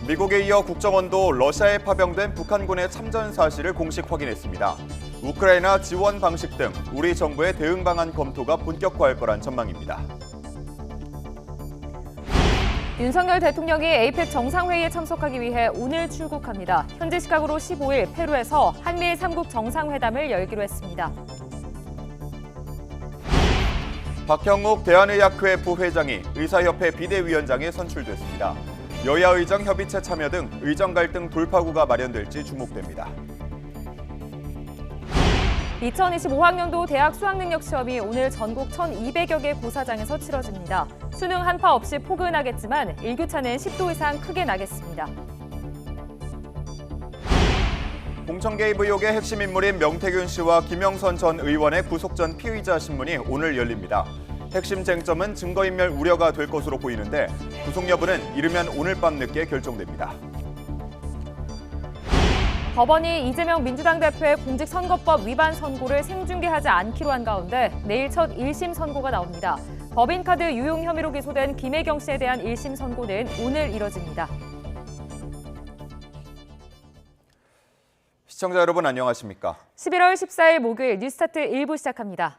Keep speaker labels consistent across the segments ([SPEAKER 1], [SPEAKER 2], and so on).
[SPEAKER 1] 미국에 이어 국정원도 러시아에 파병된 북한군의 참전 사실을 공식 확인했습니다. 우크라이나 지원 방식 등 우리 정부의 대응 방안 검토가 본격화할 거란 전망입니다.
[SPEAKER 2] 윤석열 대통령이 에이펙 정상회의에 참석하기 위해 오늘 출국합니다. 현지 시각으로 15일 페루에서 한미일 3국 정상회담을 열기로 했습니다.
[SPEAKER 1] 박형욱 대한의학회 부회장이 의사협회 비대위원장에 선출됐습니다. 여야 의정 협의체 참여 등 의정 갈등 돌파구가 마련될지 주목됩니다.
[SPEAKER 2] 2025학년도 대학 수학능력시험이 오늘 전국 1,200여 개 고사장에서 치러집니다. 수능 한파 없이 포근하겠지만 일교차는 10도 이상 크게 나겠습니다.
[SPEAKER 1] 공천 개입 의혹의 핵심 인물인 명태균 씨와 김영선 전 의원의 구속 전 피의자 신문이 오늘 열립니다. 핵심 쟁점은 증거인멸 우려가 될 것으로 보이는데 구속 여부는 이르면 오늘 밤 늦게 결정됩니다.
[SPEAKER 2] 법원이 이재명 민주당 대표의 공직선거법 위반 선고를 생중계하지 않기로 한 가운데 내일 첫 1심 선고가 나옵니다. 법인카드 유용 혐의로 기소된 김혜경 씨에 대한 1심 선고는 오늘 이뤄집니다.
[SPEAKER 1] 시청자 여러분 안녕하십니까?
[SPEAKER 2] 11월 14일 목요일 뉴스타트 1부 시작합니다.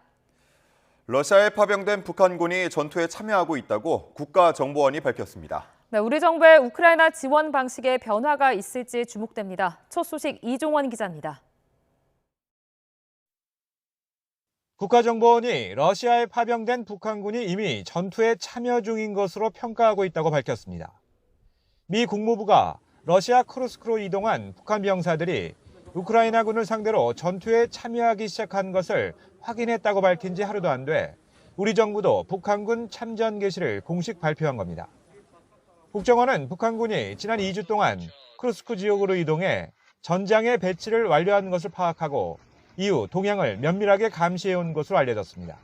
[SPEAKER 1] 러시아에 파병된 북한군이 전투에 참여하고 있다고 국가정보원이 밝혔습니다.
[SPEAKER 2] 네, 우리 정부의 우크라이나 지원 방식에 변화가 있을지 주목됩니다. 첫 소식 이종원 기자입니다.
[SPEAKER 3] 국가정보원이 러시아에 파병된 북한군이 이미 전투에 참여 중인 것으로 평가하고 있다고 밝혔습니다. 미 국무부가 러시아 쿠르스크로 이동한 북한 병사들이 우크라이나군을 상대로 전투에 참여하기 시작한 것을 확인했다고 밝힌 지 하루도 안 돼 우리 정부도 북한군 참전 개시를 공식 발표한 겁니다. 국정원은 북한군이 지난 2주 동안 쿠르스크 지역으로 이동해 전장의 배치를 완료한 것을 파악하고 이후 동향을 면밀하게 감시해온 것으로 알려졌습니다.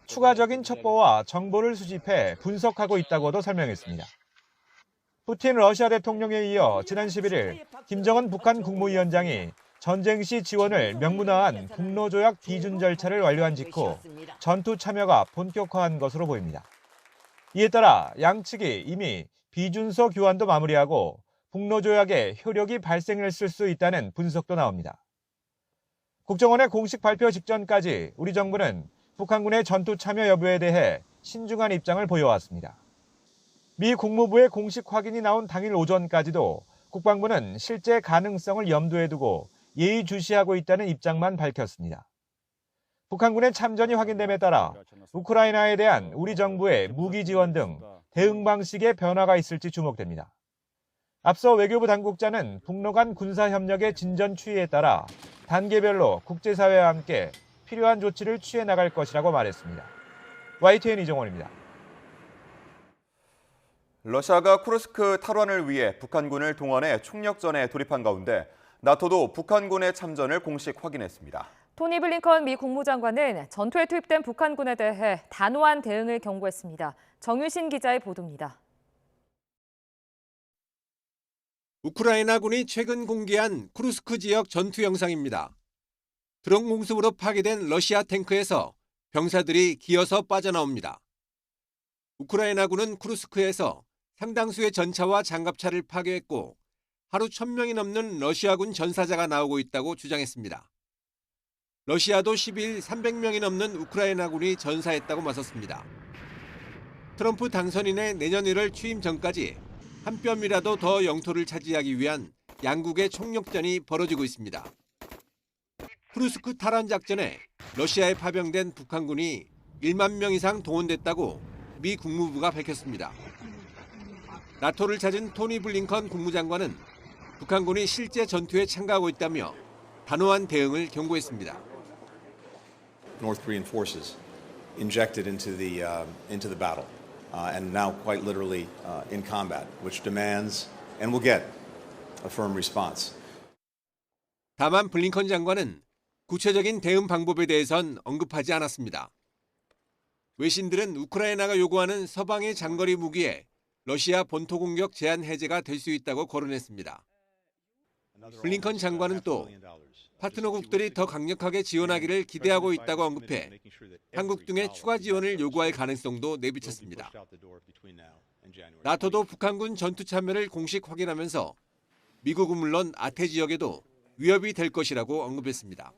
[SPEAKER 3] 추가적인 첩보와 정보를 수집해 분석하고 있다고도 설명했습니다. 푸틴 러시아 대통령에 이어 지난 11일 김정은 북한 국무위원장이 전쟁 시 지원을 명문화한 북로조약 비준 절차를 완료한 직후 전투 참여가 본격화한 것으로 보입니다. 이에 따라 양측이 이미 비준서 교환도 마무리하고 북로조약의 효력이 발생했을 수 있다는 분석도 나옵니다. 국정원의 공식 발표 직전까지 우리 정부는 북한군의 전투 참여 여부에 대해 신중한 입장을 보여왔습니다. 미 국무부의 공식 확인이 나온 당일 오전까지도 국방부는 실제 가능성을 염두에 두고 예의주시하고 있다는 입장만 밝혔습니다. 북한군의 참전이 확인됨에 따라 우크라이나에 대한 우리 정부의 무기 지원 등 대응 방식에 변화가 있을지 주목됩니다. 앞서 외교부 당국자는 북러 간 군사협력의 진전 추이에 따라 단계별로 국제사회와 함께 필요한 조치를 취해 나갈 것이라고 말했습니다. YTN 이정원입니다.
[SPEAKER 1] 러시아가 쿠르스크 탈환을 위해 북한군을 동원해 총력전에 돌입한 가운데 나토도 북한군의 참전을 공식 확인했습니다.
[SPEAKER 2] 토니 블링컨 미 국무장관은 전투에 투입된 북한군에 대해 단호한 대응을 경고했습니다. 정유신 기자의 보도입니다.
[SPEAKER 4] 우크라이나군이 최근 공개한 쿠르스크 지역 전투 영상입니다. 드론 공습으로 파괴된 러시아 탱크에서 병사들이 기어서 빠져나옵니다. 우크라이나군은 쿠르스크에서 상당수의 전차와 장갑차를 파괴했고 하루 1,000명이 넘는 러시아군 전사자가 나오고 있다고 주장했습니다. 러시아도 12일 300명이 넘는 우크라이나군이 전사했다고 맞섰습니다. 트럼프 당선인의 내년 1월 취임 전까지 한 뼘이라도 더 영토를 차지하기 위한 양국의 총력전이 벌어지고 있습니다. 쿠르스크 탈환 작전에 러시아에 파병된 북한군이 1만 명 이상 동원됐다고 미 국무부가 밝혔습니다. 나토를 찾은 토니 블링컨 국무장관은 북한군이 실제 전투에 참가하고 있다며 단호한 대응을 경고했습니다.
[SPEAKER 5] North Korean forces injected into the battle and now quite literally in combat, which demands and will get a firm response.
[SPEAKER 4] 다만 블링컨 장관은 구체적인 대응 방법에 대해선 언급하지 않았습니다. 외신들은 우크라이나가 요구하는 서방의 장거리 무기에 러시아 본토 공격 제한 해제가 될 수 있다고 거론했습니다. 블링컨 장관은 또 파트너국들이 더 강력하게 지원하기를 기대하고 있다고 언급해 한국 등의 추가 지원을 요구할 가능성도 내비쳤습니다. 나토도 북한군 전투 참여를 공식 확인하면서 미국은 물론 아태 지역에도 위협이 될 것이라고 언급했습니다.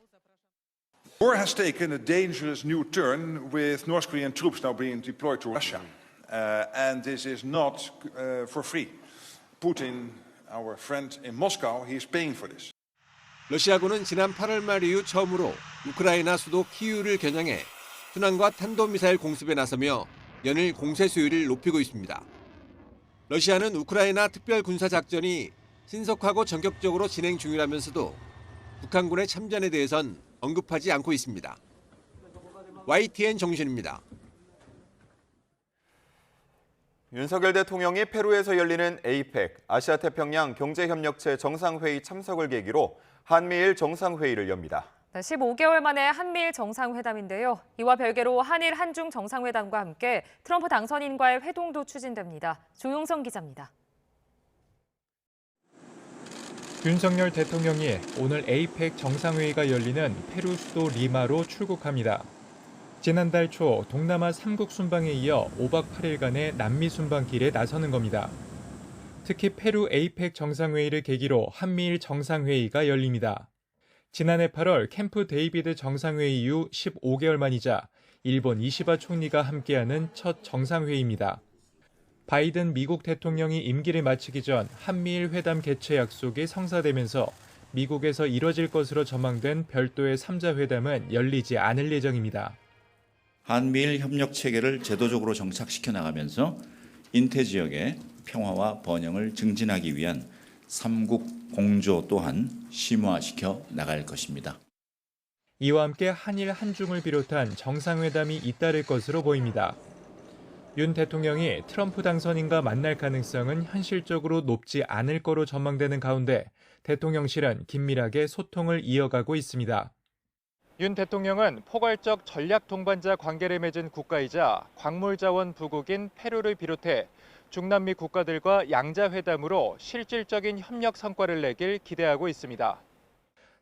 [SPEAKER 6] War has taken a dangerous new turn with North Korean troops now being deployed to Russia. And this is not for free. Putin, our friend in Moscow, he is paying for this.
[SPEAKER 4] 러시아군은 지난 8월 말 이후 처음으로 우크라이나 수도 키이우를 겨냥해 순항과 탄도미사일 공습에 나서며 연일 공세 수위를 높이고 있습니다. 러시아는 우크라이나 특별군사작전이 신속하고 전격적으로 진행 중이라면서도 북한군의 참전에 대해선 언급하지 않고 있습니다. YTN 정신입니다.
[SPEAKER 1] 윤석열 대통령이 페루에서 열리는 APEC, 아시아태평양 경제협력체 정상회의 참석을 계기로 한미일 정상회의를 엽니다.
[SPEAKER 2] 15개월 만에 한미일 정상회담인데요. 이와 별개로 한일 한중 정상회담과 함께 트럼프 당선인과의 회동도 추진됩니다. 조용성 기자입니다.
[SPEAKER 3] 윤석열 대통령이 오늘 APEC 정상회의가 열리는 페루 수도 리마로 출국합니다. 지난달 초 동남아 3국 순방에 이어 5박 8일간의 남미 순방길에 나서는 겁니다. 특히 페루 APEC 정상회의를 계기로 한미일 정상회의가 열립니다. 지난해 8월 캠프 데이비드 정상회의 이후 15개월 만이자 일본 이시바 총리가 함께하는 첫 정상회의입니다. 바이든 미국 대통령이 임기를 마치기 전 한미일 회담 개최 약속이 성사되면서 미국에서 이뤄질 것으로 전망된 별도의 3자 회담은 열리지 않을 예정입니다.
[SPEAKER 7] 한미일 협력 체계를 제도적으로 정착시켜 나가면서 인태 지역의 평화와 번영을 증진하기 위한 3국 공조 또한 심화시켜 나갈 것입니다.
[SPEAKER 3] 이와 함께 한일 한중을 비롯한 정상회담이 잇따를 것으로 보입니다. 윤 대통령이 트럼프 당선인과 만날 가능성은 현실적으로 높지 않을 거로 전망되는 가운데 대통령실은 긴밀하게 소통을 이어가고 있습니다. 윤 대통령은 포괄적 전략 동반자 관계를 맺은 국가이자 광물자원 부국인 페루를 비롯해 중남미 국가들과 양자회담으로 실질적인 협력 성과를 내길 기대하고 있습니다.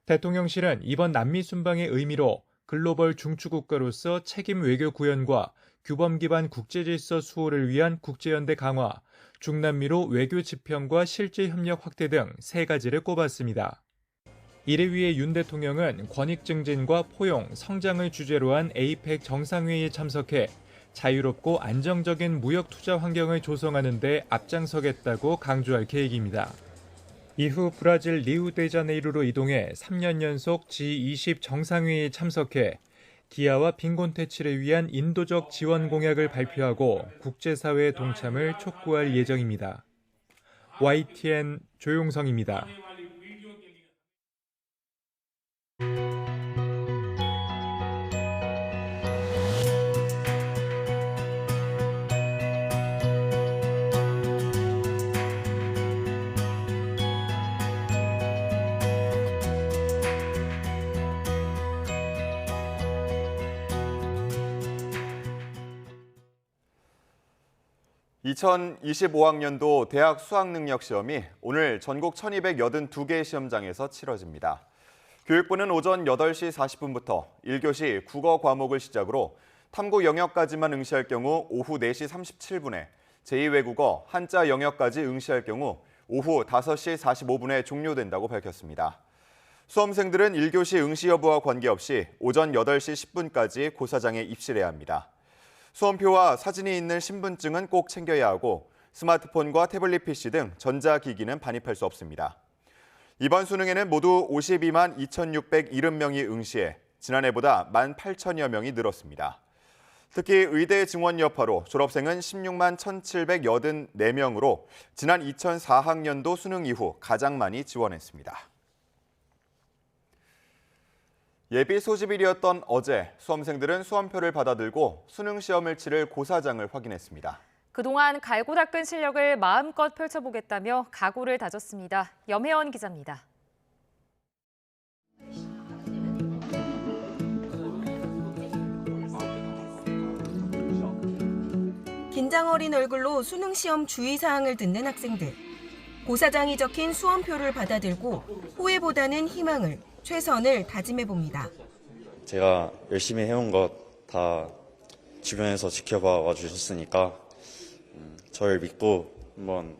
[SPEAKER 3] 대통령실은 이번 남미 순방의 의미로 글로벌 중추국가로서 책임 외교 구현과 규범 기반 국제질서 수호를 위한 국제연대 강화, 중남미로 외교 지평과 실질 협력 확대 등 3가지를 꼽았습니다. 이를 위해 윤 대통령은 권익 증진과 포용, 성장을 주제로 한 APEC 정상회의에 참석해 자유롭고 안정적인 무역 투자 환경을 조성하는 데 앞장서겠다고 강조할 계획입니다. 이후 브라질 리우데자네이루로 이동해 3년 연속 G20 정상회의에 참석해 기아와 빈곤 퇴치를 위한 인도적 지원 공약을 발표하고 국제사회의 동참을 촉구할 예정입니다. YTN 조용성입니다.
[SPEAKER 1] (2025학년도) 대학 수학능력시험이 오늘 전국 1,282개 시험장에서 치러집니다. 교육부는 오전 8시 40분부터 1교시 국어 과목을 시작으로 탐구 영역까지만 응시할 경우 오후 4시 37분에, 제2외국어, 한자 영역까지 응시할 경우 오후 5시 45분에 종료된다고 밝혔습니다. 수험생들은 1교시 응시 여부와 관계없이 오전 8시 10분까지 고사장에 입실해야 합니다. 수험표와 사진이 있는 신분증은 꼭 챙겨야 하고 스마트폰과 태블릿 PC 등 전자기기는 반입할 수 없습니다. 이번 수능에는 모두 52만 2,670명이 응시해 지난해보다 18,000여 명이 늘었습니다. 특히 의대 증원 여파로 졸업생은 16만 1,784명으로 지난 2004학년도 수능 이후 가장 많이 지원했습니다. 예비 소집일이었던 어제 수험생들은 수험표를 받아들고 수능 시험을 치를 고사장을 확인했습니다.
[SPEAKER 2] 그동안 갈고 닦은 실력을 마음껏 펼쳐보겠다며 각오를 다졌습니다. 염혜원 기자입니다.
[SPEAKER 8] 긴장 어린 얼굴로 수능 시험 주의사항을 듣는 학생들. 고사장이 적힌 수험표를 받아들고 후회보다는 희망을, 최선을 다짐해봅니다.
[SPEAKER 9] 제가 열심히 해온 것 다 주변에서 지켜봐 주셨으니까 저를 믿고 한번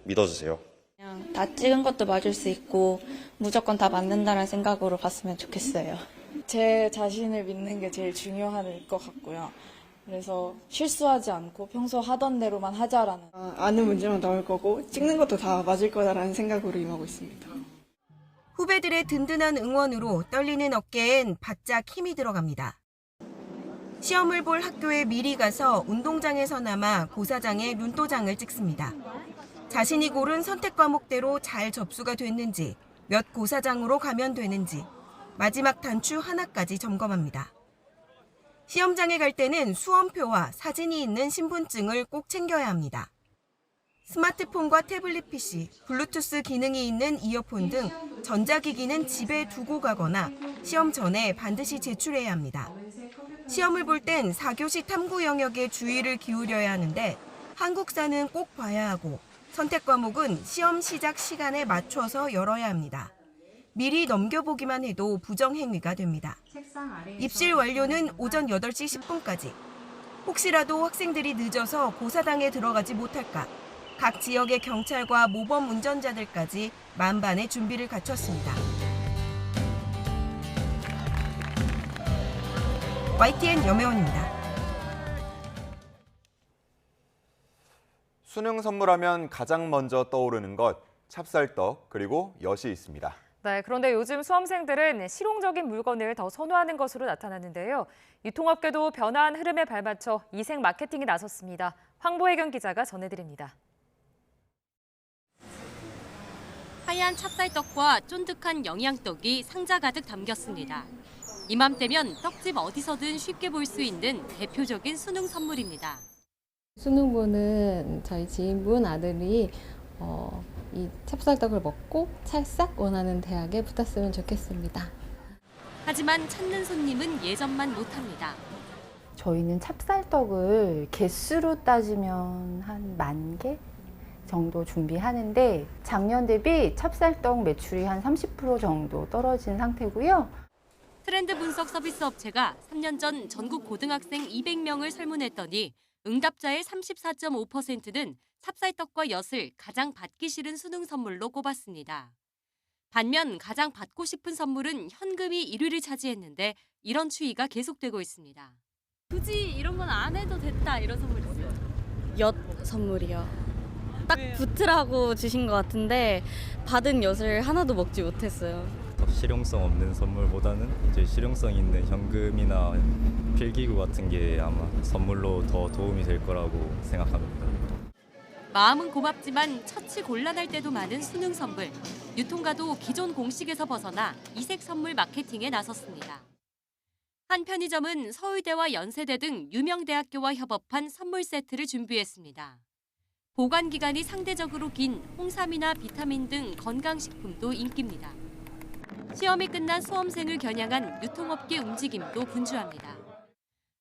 [SPEAKER 9] 믿어주세요.
[SPEAKER 10] 그냥 다 찍은 것도 맞을 수 있고 무조건 다 맞는다는 생각으로 봤으면 좋겠어요.
[SPEAKER 11] 제 자신을 믿는 게 제일 중요할 것 같고요. 그래서 실수하지 않고 평소 하던 대로만 하자라는
[SPEAKER 12] 아는 문제만 나올 거고 찍는 것도 다 맞을 거다라는 생각으로 임하고 있습니다.
[SPEAKER 8] 후배들의 든든한 응원으로 떨리는 어깨엔 바짝 힘이 들어갑니다. 시험을 볼 학교에 미리 가서 운동장에서나마 고사장의 눈도장을 찍습니다. 자신이 고른 선택 과목대로 잘 접수가 됐는지, 몇 고사장으로 가면 되는지, 마지막 단추 하나까지 점검합니다. 시험장에 갈 때는 수험표와 사진이 있는 신분증을 꼭 챙겨야 합니다. 스마트폰과 태블릿 PC, 블루투스 기능이 있는 이어폰 등 전자기기는 집에 두고 가거나 시험 전에 반드시 제출해야 합니다. 시험을 볼 땐 4교시 탐구 영역에 주의를 기울여야 하는데 한국사는 꼭 봐야 하고 선택 과목은 시험 시작 시간에 맞춰서 열어야 합니다. 미리 넘겨보기만 해도 부정행위가 됩니다. 입실 완료는 오전 8시 10분까지. 혹시라도 학생들이 늦어서 고사당에 들어가지 못할까 각 지역의 경찰과 모범 운전자들까지 만반의 준비를 갖췄습니다. YTN 염혜원입니다.
[SPEAKER 1] 수능 선물하면 가장 먼저 떠오르는 것, 찹쌀떡 그리고 엿이 있습니다.
[SPEAKER 2] 네, 그런데 요즘 수험생들은 실용적인 물건을 더 선호하는 것으로 나타났는데요. 유통업계도 변화한 흐름에 발맞춰 이색 마케팅에 나섰습니다. 황보혜경 기자가 전해드립니다.
[SPEAKER 13] 하얀 찹쌀떡과 쫀득한 영양떡이 상자 가득 담겼습니다. 이맘때면 떡집 어디서든 쉽게 볼 수 있는 대표적인 수능 선물입니다.
[SPEAKER 14] 수능부는 저희 지인분 아들이 이 찹쌀떡을 먹고 찰싹 원하는 대학에 붙었으면 좋겠습니다.
[SPEAKER 13] 하지만 찾는 손님은 예전만 못합니다.
[SPEAKER 15] 저희는 찹쌀떡을 개수로 따지면 한 10,000개 정도 준비하는데 작년 대비 찹쌀떡 매출이 한 30% 정도 떨어진 상태고요.
[SPEAKER 13] 트렌드 분석 서비스 업체가 3년 전 전국 고등학생 200명을 설문했더니 응답자의 34.5%는 찹쌀떡과 엿을 가장 받기 싫은 수능 선물로 꼽았습니다. 반면 가장 받고 싶은 선물은 현금이 1위를 차지했는데 이런 추이가 계속되고 있습니다.
[SPEAKER 16] 굳이 이런 건 안 해도 됐다 이런 선물 있어요?
[SPEAKER 10] 엿 선물이요. 딱 붙으라고 주신 것 같은데 받은 엿을 하나도 먹지 못했어요.
[SPEAKER 17] 실용성 없는 선물보다는 이제 실용성 있는 현금이나 필기구 같은 게 아마 선물로 더 도움이 될 거라고 생각합니다.
[SPEAKER 13] 마음은 고맙지만 처치 곤란할 때도 많은 수능 선물. 유통가도 기존 공식에서 벗어나 이색 선물 마케팅에 나섰습니다. 한 편의점은 서울대와 연세대 등 유명 대학교와 협업한 선물 세트를 준비했습니다. 보관 기간이 상대적으로 긴 홍삼이나 비타민 등 건강식품도 인기입니다. 시험이 끝난 수험생을 겨냥한 유통업계 움직임도 분주합니다.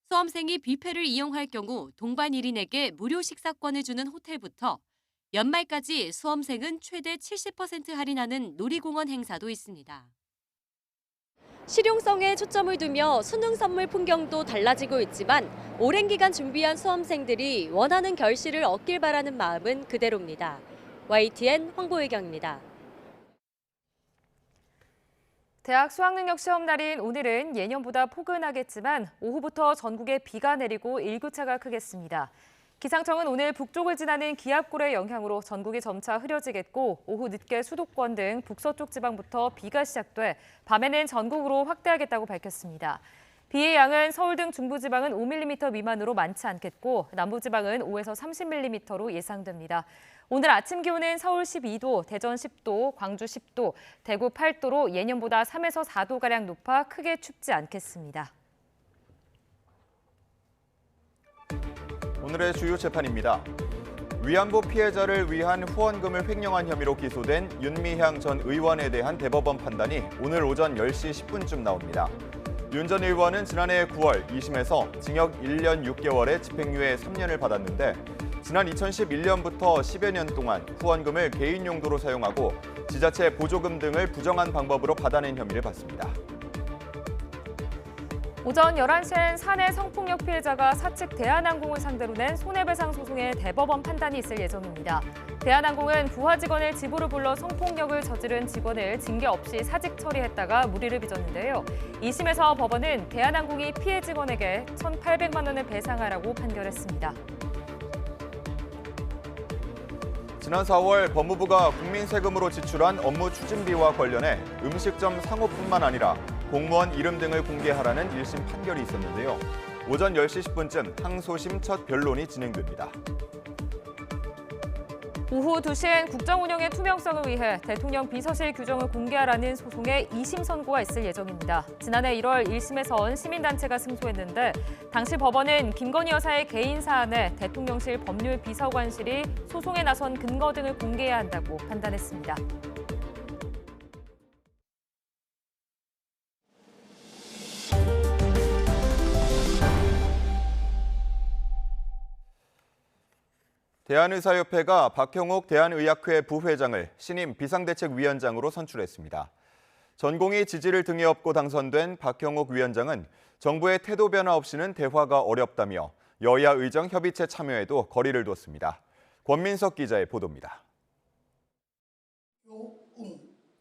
[SPEAKER 13] 수험생이 뷔페를 이용할 경우 동반 1인에게 무료 식사권을 주는 호텔부터 연말까지 수험생은 최대 70% 할인하는 놀이공원 행사도 있습니다.
[SPEAKER 16] 실용성에 초점을 두며 수능 선물 풍경도 달라지고 있지만 오랜 기간 준비한 수험생들이 원하는 결실을 얻길 바라는 마음은 그대로입니다. YTN 황보혜경입니다.
[SPEAKER 2] 대학 수학능력 시험 날인 오늘은 예년보다 포근하겠지만 오후부터 전국에 비가 내리고 일교차가 크겠습니다. 기상청은 오늘 북쪽을 지나는 기압골의 영향으로 전국이 점차 흐려지겠고 오후 늦게 수도권 등 북서쪽 지방부터 비가 시작돼 밤에는 전국으로 확대하겠다고 밝혔습니다. 비의 양은 서울 등 중부지방은 5mm 미만으로 많지 않겠고 남부지방은 5에서 30mm로 예상됩니다. 오늘 아침 기온은 서울 12도, 대전 10도, 광주 10도, 대구 8도로 예년보다 3에서 4도가량 높아 크게 춥지 않겠습니다.
[SPEAKER 1] 오늘의 주요 재판입니다. 위안부 피해자를 위한 후원금을 횡령한 혐의로 기소된 윤미향 전 의원에 대한 대법원 판단이 오늘 오전 10시 10분쯤 나옵니다. 윤 전 의원은 지난해 9월 2심에서 징역 1년 6개월에 집행유예 3년을 받았는데 지난 2011년부터 10여 년 동안 후원금을 개인 용도로 사용하고 지자체 보조금 등을 부정한 방법으로 받아낸 혐의를 받습니다.
[SPEAKER 2] 오전 11시엔 사내 성폭력 피해자가 사측 대한항공을 상대로 낸 손해배상 소송의 대법원 판단이 있을 예정입니다. 대한항공은 부하 직원을 집으로 불러 성폭력을 저지른 직원을 징계 없이 사직 처리했다가 물의를 빚었는데요. 2심에서 법원은 대한항공이 피해 직원에게 1,800만 원을 배상하라고 판결했습니다.
[SPEAKER 1] 지난 4월 법무부가 국민 세금으로 지출한 업무 추진비와 관련해 음식점 상호뿐만 아니라 공무원 이름 등을 공개하라는 1심 판결이 있었는데요. 오전 10시 10분쯤 항소심 첫 변론이 진행됩니다.
[SPEAKER 2] 오후 2시엔 국정 운영의 투명성을 위해 대통령 비서실 규정을 공개하라는 소송의 2심 선고가 있을 예정입니다. 지난해 1월 1심에선 시민단체가 승소했는데 당시 법원은 김건희 여사의 개인 사안에 대통령실 법률비서관실이 소송에 나선 근거 등을 공개해야 한다고 판단했습니다.
[SPEAKER 1] 대한의사협회가 박형욱 대한의학회 부회장을 신임 비상대책위원장으로 선출했습니다. 전공의 지지를 등에 업고 당선된 박형욱 위원장은 정부의 태도 변화 없이는 대화가 어렵다며 여야 의정 협의체 참여에도 거리를 뒀습니다. 권민석 기자의 보도입니다.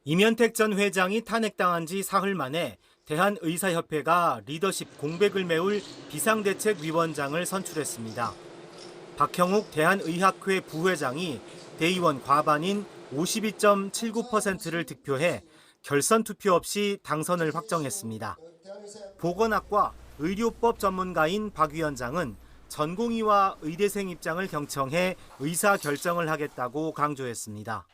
[SPEAKER 18] 이면택 전 회장이 탄핵당한 지 사흘 만에 대한의사협회가 리더십 공백을 메울 비상대책위원장을 선출했습니다. 박형욱 대한의학회 부회장이 대의원 과반인 52.79%를 득표해 결선 투표 없이 당선을 확정했습니다. 보건학과 의료법 전문가인 박 위원장은 전공의와 의대생 입장을 경청해 의사 결정을 하겠다고 강조했습니다.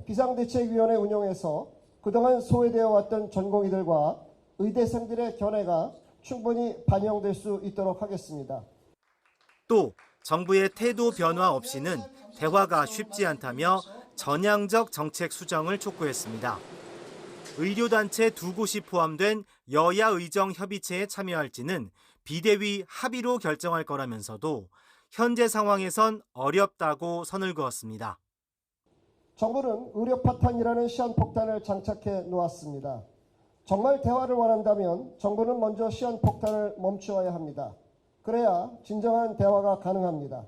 [SPEAKER 19] 비상대책위원회 운영에서 그동안 소외되어 왔던 전공의들과 의대생들의 견해가 충분히 반영될 수 있도록 하겠습니다.
[SPEAKER 18] 또 정부의 태도 변화 없이는 대화가 쉽지 않다며 전향적 정책 수정을 촉구했습니다. 의료단체 두 곳이 포함된 여야 의정 협의체에 참여할지는 비대위 합의로 결정할 거라면서도 현재 상황에선 어렵다고 선을 그었습니다.
[SPEAKER 19] 정부는 의료 파탄이라는 시한폭탄을 장착해 놓았습니다. 정말 대화를 원한다면 정부는 먼저 시한폭탄을 멈추어야 합니다. 그래야 진정한 대화가 가능합니다.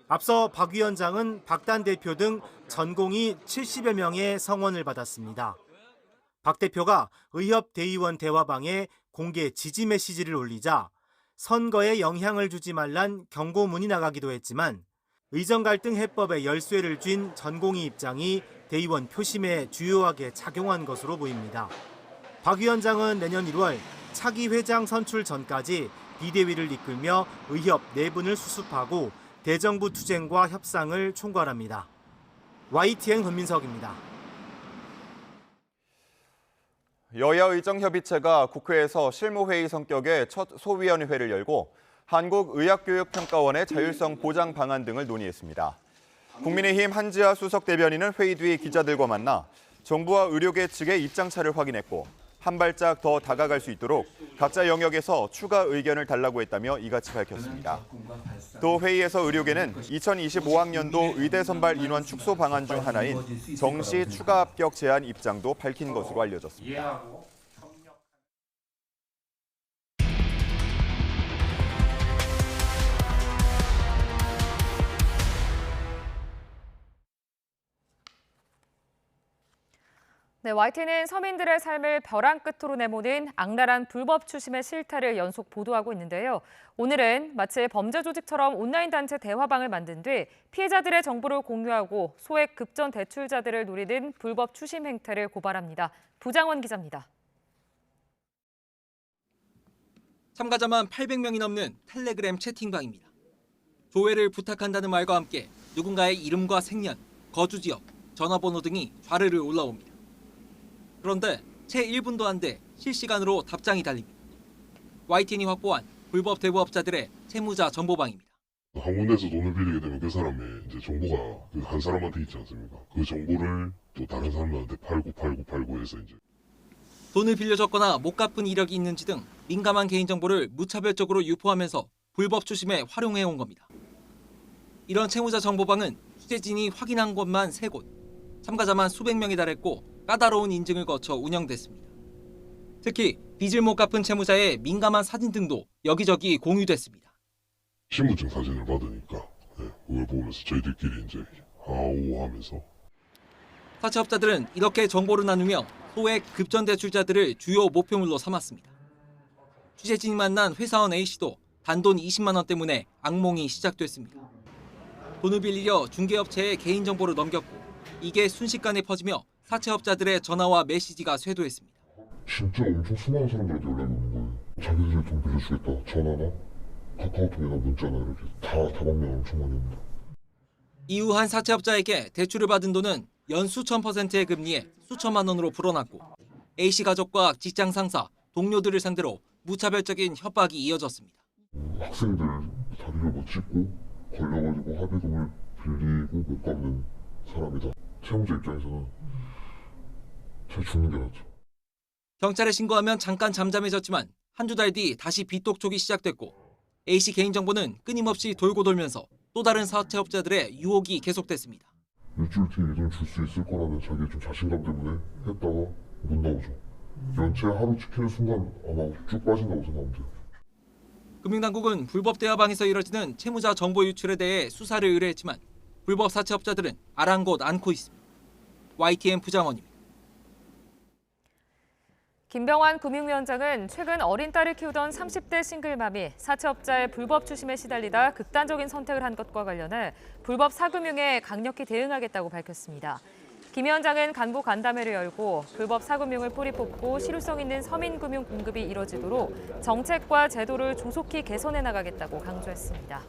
[SPEAKER 18] 앞서 박 위원장은 박단 대표 등 전공의 70여 명의 성원을 받았습니다. 박 대표가 의협 대의원 대화방에 공개 지지 메시지를 올리자 선거에 영향을 주지 말란 경고문이 나가기도 했지만 의정 갈등 해법에 열쇠를 쥔 전공의 입장이 대의원 표심에 주요하게 작용한 것으로 보입니다. 박 위원장은 내년 1월 차기 회장 선출 전까지 비대위를 이끌며 의협 내분을 수습하고 대정부 투쟁과 협상을 총괄합니다. YTN 권민석입니다.
[SPEAKER 1] 여야 의정협의체가 국회에서 실무회의 성격의 첫 소위원회를 열고 한국의학교육평가원의 자율성 보장 방안 등을 논의했습니다. 국민의힘 한지아 수석 대변인은 회의 뒤 기자들과 만나 정부와 의료계 측의 입장차를 확인했고 한 발짝 더 다가갈 수 있도록 각자 영역에서 추가 의견을 달라고 했다며 이같이 밝혔습니다. 또 회의에서 의료계는 2025학년도 의대 선발 인원 축소 방안 중 하나인 정시 추가 합격 제한 입장도 밝힌 것으로 알려졌습니다.
[SPEAKER 2] 네, YTN은 서민들의 삶을 벼랑 끝으로 내모는 악랄한 불법 추심의 실태를 연속 보도하고 있는데요. 오늘은 마치 범죄 조직처럼 온라인 단체 대화방을 만든 뒤 피해자들의 정보를 공유하고 소액 급전 대출자들을 노리는 불법 추심 행태를 고발합니다. 부장원 기자입니다.
[SPEAKER 20] 참가자만 800명이 넘는 텔레그램 채팅방입니다. 조회를 부탁한다는 말과 함께 누군가의 이름과 생년, 거주 지역, 전화번호 등이 좌르르 올라옵니다. 그런데 채 1분도 안 돼 실시간으로 답장이 달립니다. YTN이 확보한 불법 대부업자들의 채무자 정보방입니다.
[SPEAKER 21] 한 군데서 돈을 빌리게 되면 그 사람의 이제 정보가 그 한 사람한테 있지 않습니까? 그 정보를 또 다른 사람들한테 팔고 해서 이제
[SPEAKER 20] 돈을 빌려줬거나 못 갚은 이력이 있는지 등 민감한 개인정보를 무차별적으로 유포하면서 불법 추심에 활용해온 겁니다. 이런 채무자 정보방은 취재진이 확인한 곳만 3곳, 참가자만 수백 명에 달했고 까다로운 인증을 거쳐 운영됐습니다. 특히 빚을 못 갚은 채무자의 민감한 사진 등도 여기저기 공유됐습니다.
[SPEAKER 21] 신분증 사진을 받으니까 그걸 보면서 저희들끼리 이제 아오 하면서
[SPEAKER 20] 사채업자들은 이렇게 정보를 나누며 소액 급전대출자들을 주요 목표물로 삼았습니다. 취재진이 만난 회사원 A씨도 단돈 20만 원 때문에 악몽이 시작됐습니다. 돈을 빌리려 중개업체에 개인정보를 넘겼고 이게 순식간에 퍼지며 사채업자들의 전화와 메시지가 쇄도했습니다.
[SPEAKER 21] 진짜 엄청 수많은 사람들한테 연락이 오는 거예요. 자기들이 돈 빌려주겠다. 전화나 카카오톡이나 문자나 이렇게 다 방면 엄청 많이 옵니다.
[SPEAKER 20] 이후 한 사채업자에게 대출을 받은 돈은 연 수천 %의 금리에 수천만 원으로 불어났고 A씨 가족과 직장 상사, 동료들을 상대로 무차별적인 협박이 이어졌습니다.
[SPEAKER 21] 학생들 다리를 뭐 찢고 걸려가지고 합의금을 빌리고 못 갚는 사람이다. 채무자 입장에서는 잘 죽는 게 낫죠.
[SPEAKER 20] 경찰에 신고하면 잠깐 잠잠해졌지만 한두 달 뒤 다시 빚독촉이 시작됐고 A씨 개인정보는 끊임없이 돌고 돌면서 또 다른 사채업자들의 유혹이 계속됐습니다.
[SPEAKER 21] 일주일 뒤에 이 돈 줄 수 있을 거라는 자기의 좀 자신감 때문에 했다가 못 나오죠. 연체 하루 지키는 순간 아마 쭉 빠진다고 생각하면 돼요.
[SPEAKER 20] 금융당국은 불법 대화방에서 이뤄지는 채무자 정보 유출에 대해 수사를 의뢰했지만 불법 사채업자들은 아랑곳 않고 있습니다. YTN 부장원입니다.
[SPEAKER 2] 김병환 금융위원장은 최근 어린 딸을 키우던 30대 싱글맘이 사채업자의 불법 추심에 시달리다 극단적인 선택을 한 것과 관련해 불법 사금융에 강력히 대응하겠다고 밝혔습니다. 김 위원장은 간부 간담회를 열고 불법 사금융을 뿌리 뽑고 실효성 있는 서민금융 공급이 이뤄지도록 정책과 제도를 조속히 개선해 나가겠다고 강조했습니다.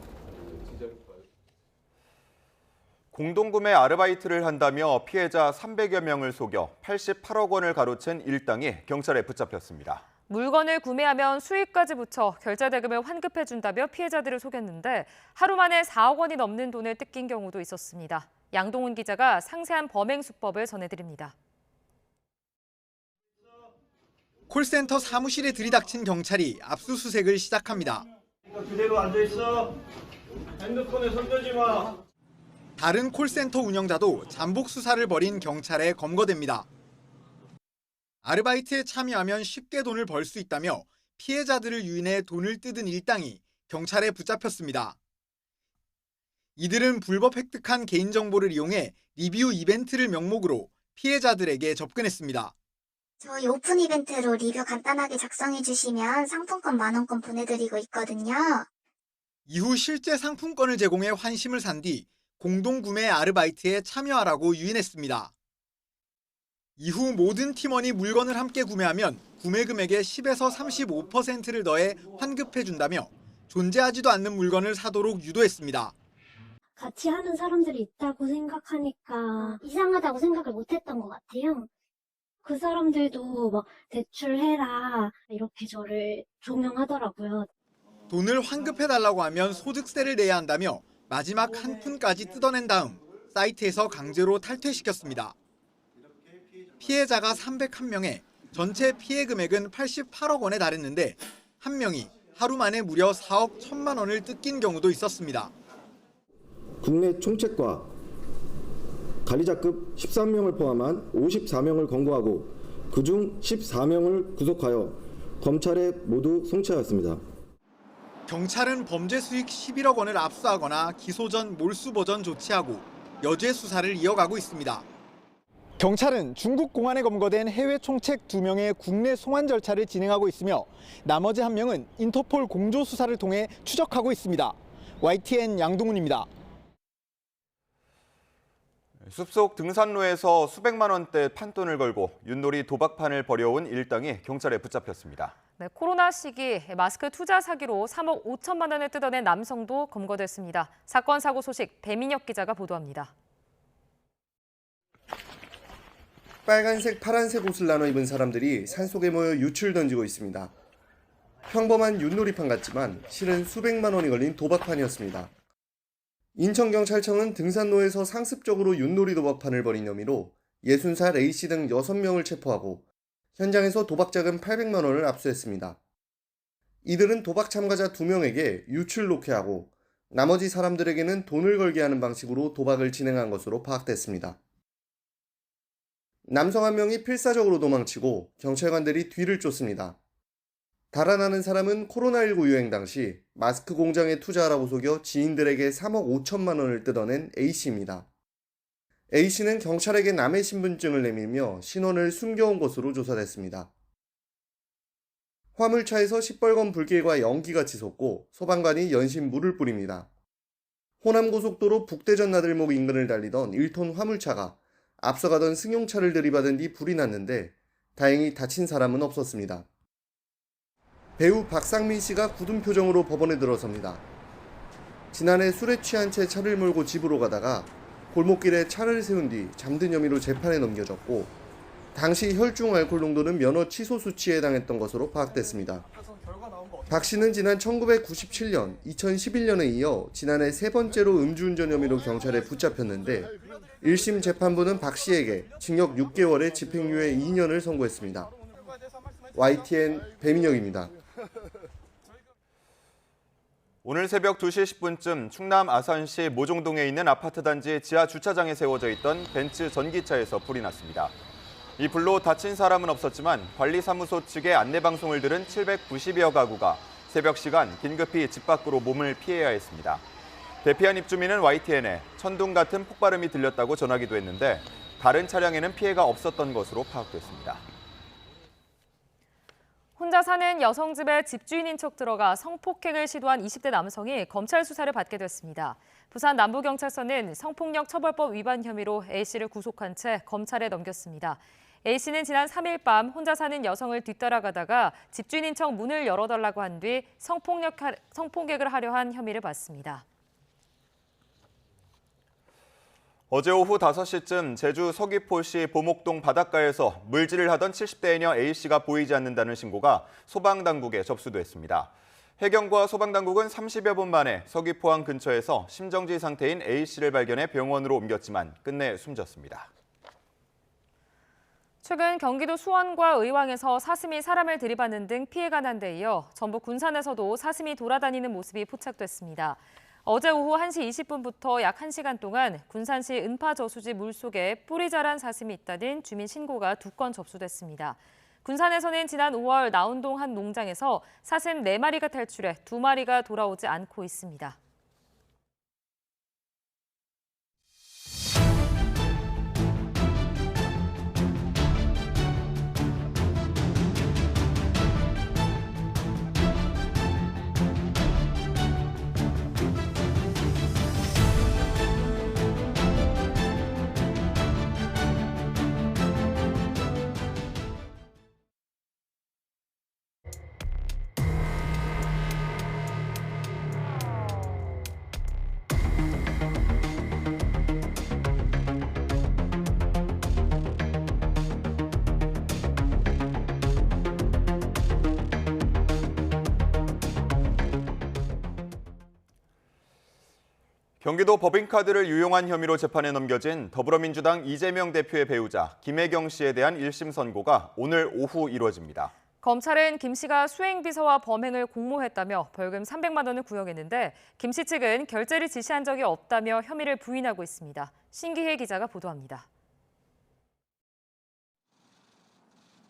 [SPEAKER 1] 공동구매 아르바이트를 한다며 피해자 300여 명을 속여 88억 원을 가로챈 일당이 경찰에 붙잡혔습니다.
[SPEAKER 2] 물건을 구매하면 수익까지 붙여 결제 대금을 환급해준다며 피해자들을 속였는데 하루 만에 4억 원이 넘는 돈을 뜯긴 경우도 있었습니다. 양동훈 기자가 상세한 범행 수법을 전해드립니다.
[SPEAKER 5] 콜센터 사무실에 들이닥친 경찰이 압수수색을 시작합니다.
[SPEAKER 22] 그대로 앉아있어. 핸드폰에 손 대지 마.
[SPEAKER 5] 다른 콜센터 운영자도 잠복 수사를 벌인 경찰에 검거됩니다. 아르바이트에 참여하면 쉽게 돈을 벌 수 있다며 피해자들을 유인해 돈을 뜯은 일당이 경찰에 붙잡혔습니다. 이들은 불법 획득한 개인정보를 이용해 리뷰 이벤트를 명목으로 피해자들에게 접근했습니다.
[SPEAKER 23] 저희 오픈 이벤트로 리뷰 간단하게 작성해 주시면 상품권 10,000원권 보내드리고 있거든요.
[SPEAKER 5] 이후 실제 상품권을 제공해 환심을 산 뒤 공동구매 아르바이트에 참여하라고 유인했습니다. 이후 모든 팀원이 물건을 함께 구매하면 구매 금액의 10에서 35%를 더해 환급해준다며 존재하지도 않는 물건을 사도록 유도했습니다.
[SPEAKER 24] 같이 하는 사람들이 있다고 생각하니까 이상하다고 생각을 못했던 것 같아요. 그 사람들도 막 대출해라 이렇게 저를 조명하더라고요.
[SPEAKER 5] 돈을 환급해달라고 하면 소득세를 내야 한다며 마지막 한 푼까지 뜯어낸 다음 사이트에서 강제로 탈퇴시켰습니다. 피해자가 301명에 전체 피해 금액은 88억 원에 달했는데 한 명이 하루 만에 무려 4억 1천만 원을 뜯긴 경우도 있었습니다.
[SPEAKER 25] 국내 총책과 관리자급 13명을 포함한 54명을 검거하고 그중 14명을 구속하여 검찰에 모두 송치하였습니다.
[SPEAKER 5] 경찰은 범죄 수익 11억 원을 압수하거나 기소 전 몰수 버전 조치하고 여죄 수사를 이어가고 있습니다. 경찰은 중국 공안에 검거된 해외 총책 2명의 국내 송환 절차를 진행하고 있으며 나머지 1명은 인터폴 공조 수사를 통해 추적하고 있습니다. YTN 양동훈입니다.
[SPEAKER 1] 숲속 등산로에서 수백만 원대 판돈을 걸고 윷놀이 도박판을 벌여온 일당이 경찰에 붙잡혔습니다.
[SPEAKER 2] 네, 코로나 시기 마스크 투자 사기로 3억 5천만 원을 뜯어낸 남성도 검거됐습니다. 사건 사고 소식 배민혁 기자가 보도합니다.
[SPEAKER 26] 빨간색, 파란색 옷을 나눠 입은 사람들이 산속에 모여 유출 던지고 있습니다. 평범한 윷놀이판 같지만 실은 수백만 원이 걸린 도박판이었습니다. 인천경찰청은 등산로에서 상습적으로 윷놀이 도박판을 벌인 혐의로 60살 A씨 등 6명을 체포하고 현장에서 도박자금 800만 원을 압수했습니다. 이들은 도박 참가자 2명에게 유출 놓게 하고 나머지 사람들에게는 돈을 걸게 하는 방식으로 도박을 진행한 것으로 파악됐습니다. 남성 한 명이 필사적으로 도망치고 경찰관들이 뒤를 쫓습니다. 달아나는 사람은 코로나19 유행 당시 마스크 공장에 투자하라고 속여 지인들에게 3억 5천만 원을 뜯어낸 A씨입니다. A씨는 경찰에게 남의 신분증을 내밀며 신원을 숨겨온 것으로 조사됐습니다. 화물차에서 시뻘건 불길과 연기가 치솟고 소방관이 연신 물을 뿌립니다. 호남고속도로 북대전 나들목 인근을 달리던 1톤 화물차가 앞서가던 승용차를 들이받은 뒤 불이 났는데 다행히 다친 사람은 없었습니다. 배우 박상민 씨가 굳은 표정으로 법원에 들어섭니다. 지난해 술에 취한 채 차를 몰고 집으로 가다가 골목길에 차를 세운 뒤 잠든 혐의로 재판에 넘겨졌고 당시 혈중 알코올 농도는 면허 취소 수치에 해당했던 것으로 파악됐습니다. 박 씨는 지난 1997년, 2011년에 이어 지난해 세 번째로 음주운전 혐의로 경찰에 붙잡혔는데 1심 재판부는 박 씨에게 징역 6개월에 집행유예 2년을 선고했습니다. YTN 배민혁입니다.
[SPEAKER 1] 오늘 새벽 2시 10분쯤 충남 아산시 모종동에 있는 아파트 단지 지하 주차장에 세워져 있던 벤츠 전기차에서 불이 났습니다. 이 불로 다친 사람은 없었지만 관리사무소 측의 안내방송을 들은 790여 가구가 새벽 시간 긴급히 집 밖으로 몸을 피해야 했습니다. 대피한 입주민은 YTN에 천둥 같은 폭발음이 들렸다고 전하기도 했는데 다른 차량에는 피해가 없었던 것으로 파악됐습니다.
[SPEAKER 2] 혼자 사는 여성 집에 집주인인 척 들어가 성폭행을 시도한 20대 남성이 검찰 수사를 받게 됐습니다. 부산 남부경찰서는 성폭력 처벌법 위반 혐의로 A씨를 구속한 채 검찰에 넘겼습니다. A씨는 지난 3일 밤 혼자 사는 여성을 뒤따라가다가 집주인인 척 문을 열어달라고 한 뒤 성폭행을 하려 한 혐의를 받습니다.
[SPEAKER 1] 어제 오후 5시쯤 제주 서귀포시 보목동 바닷가에서 물질을 하던 70대 해녀 A씨가 보이지 않는다는 신고가 소방당국에 접수됐습니다. 해경과 소방당국은 30여 분 만에 서귀포항 근처에서 심정지 상태인 A씨를 발견해 병원으로 옮겼지만 끝내 숨졌습니다.
[SPEAKER 2] 최근 경기도 수원과 의왕에서 사슴이 사람을 들이받는 등 피해가 난 데 이어 전북 군산에서도 사슴이 돌아다니는 모습이 포착됐습니다. 어제 오후 1시 20분부터 약 1시간 동안 군산시 은파저수지 물속에 뿔이 자란 사슴이 있다는 주민 신고가 2건 접수됐습니다. 군산에서는 지난 5월 나운동 한 농장에서 사슴 4마리가 탈출해 2마리가 돌아오지 않고 있습니다.
[SPEAKER 1] 경기도 법인카드를 유용한 혐의로 재판에 넘겨진 더불어민주당 이재명 대표의 배우자 김혜경 씨에 대한 1심 선고가 오늘 오후 이루어집니다.
[SPEAKER 2] 검찰은 김 씨가 수행비서와 범행을 공모했다며 벌금 300만 원을 구형했는데 김 씨 측은 결제를 지시한 적이 없다며 혐의를 부인하고 있습니다. 신기혜 기자가 보도합니다.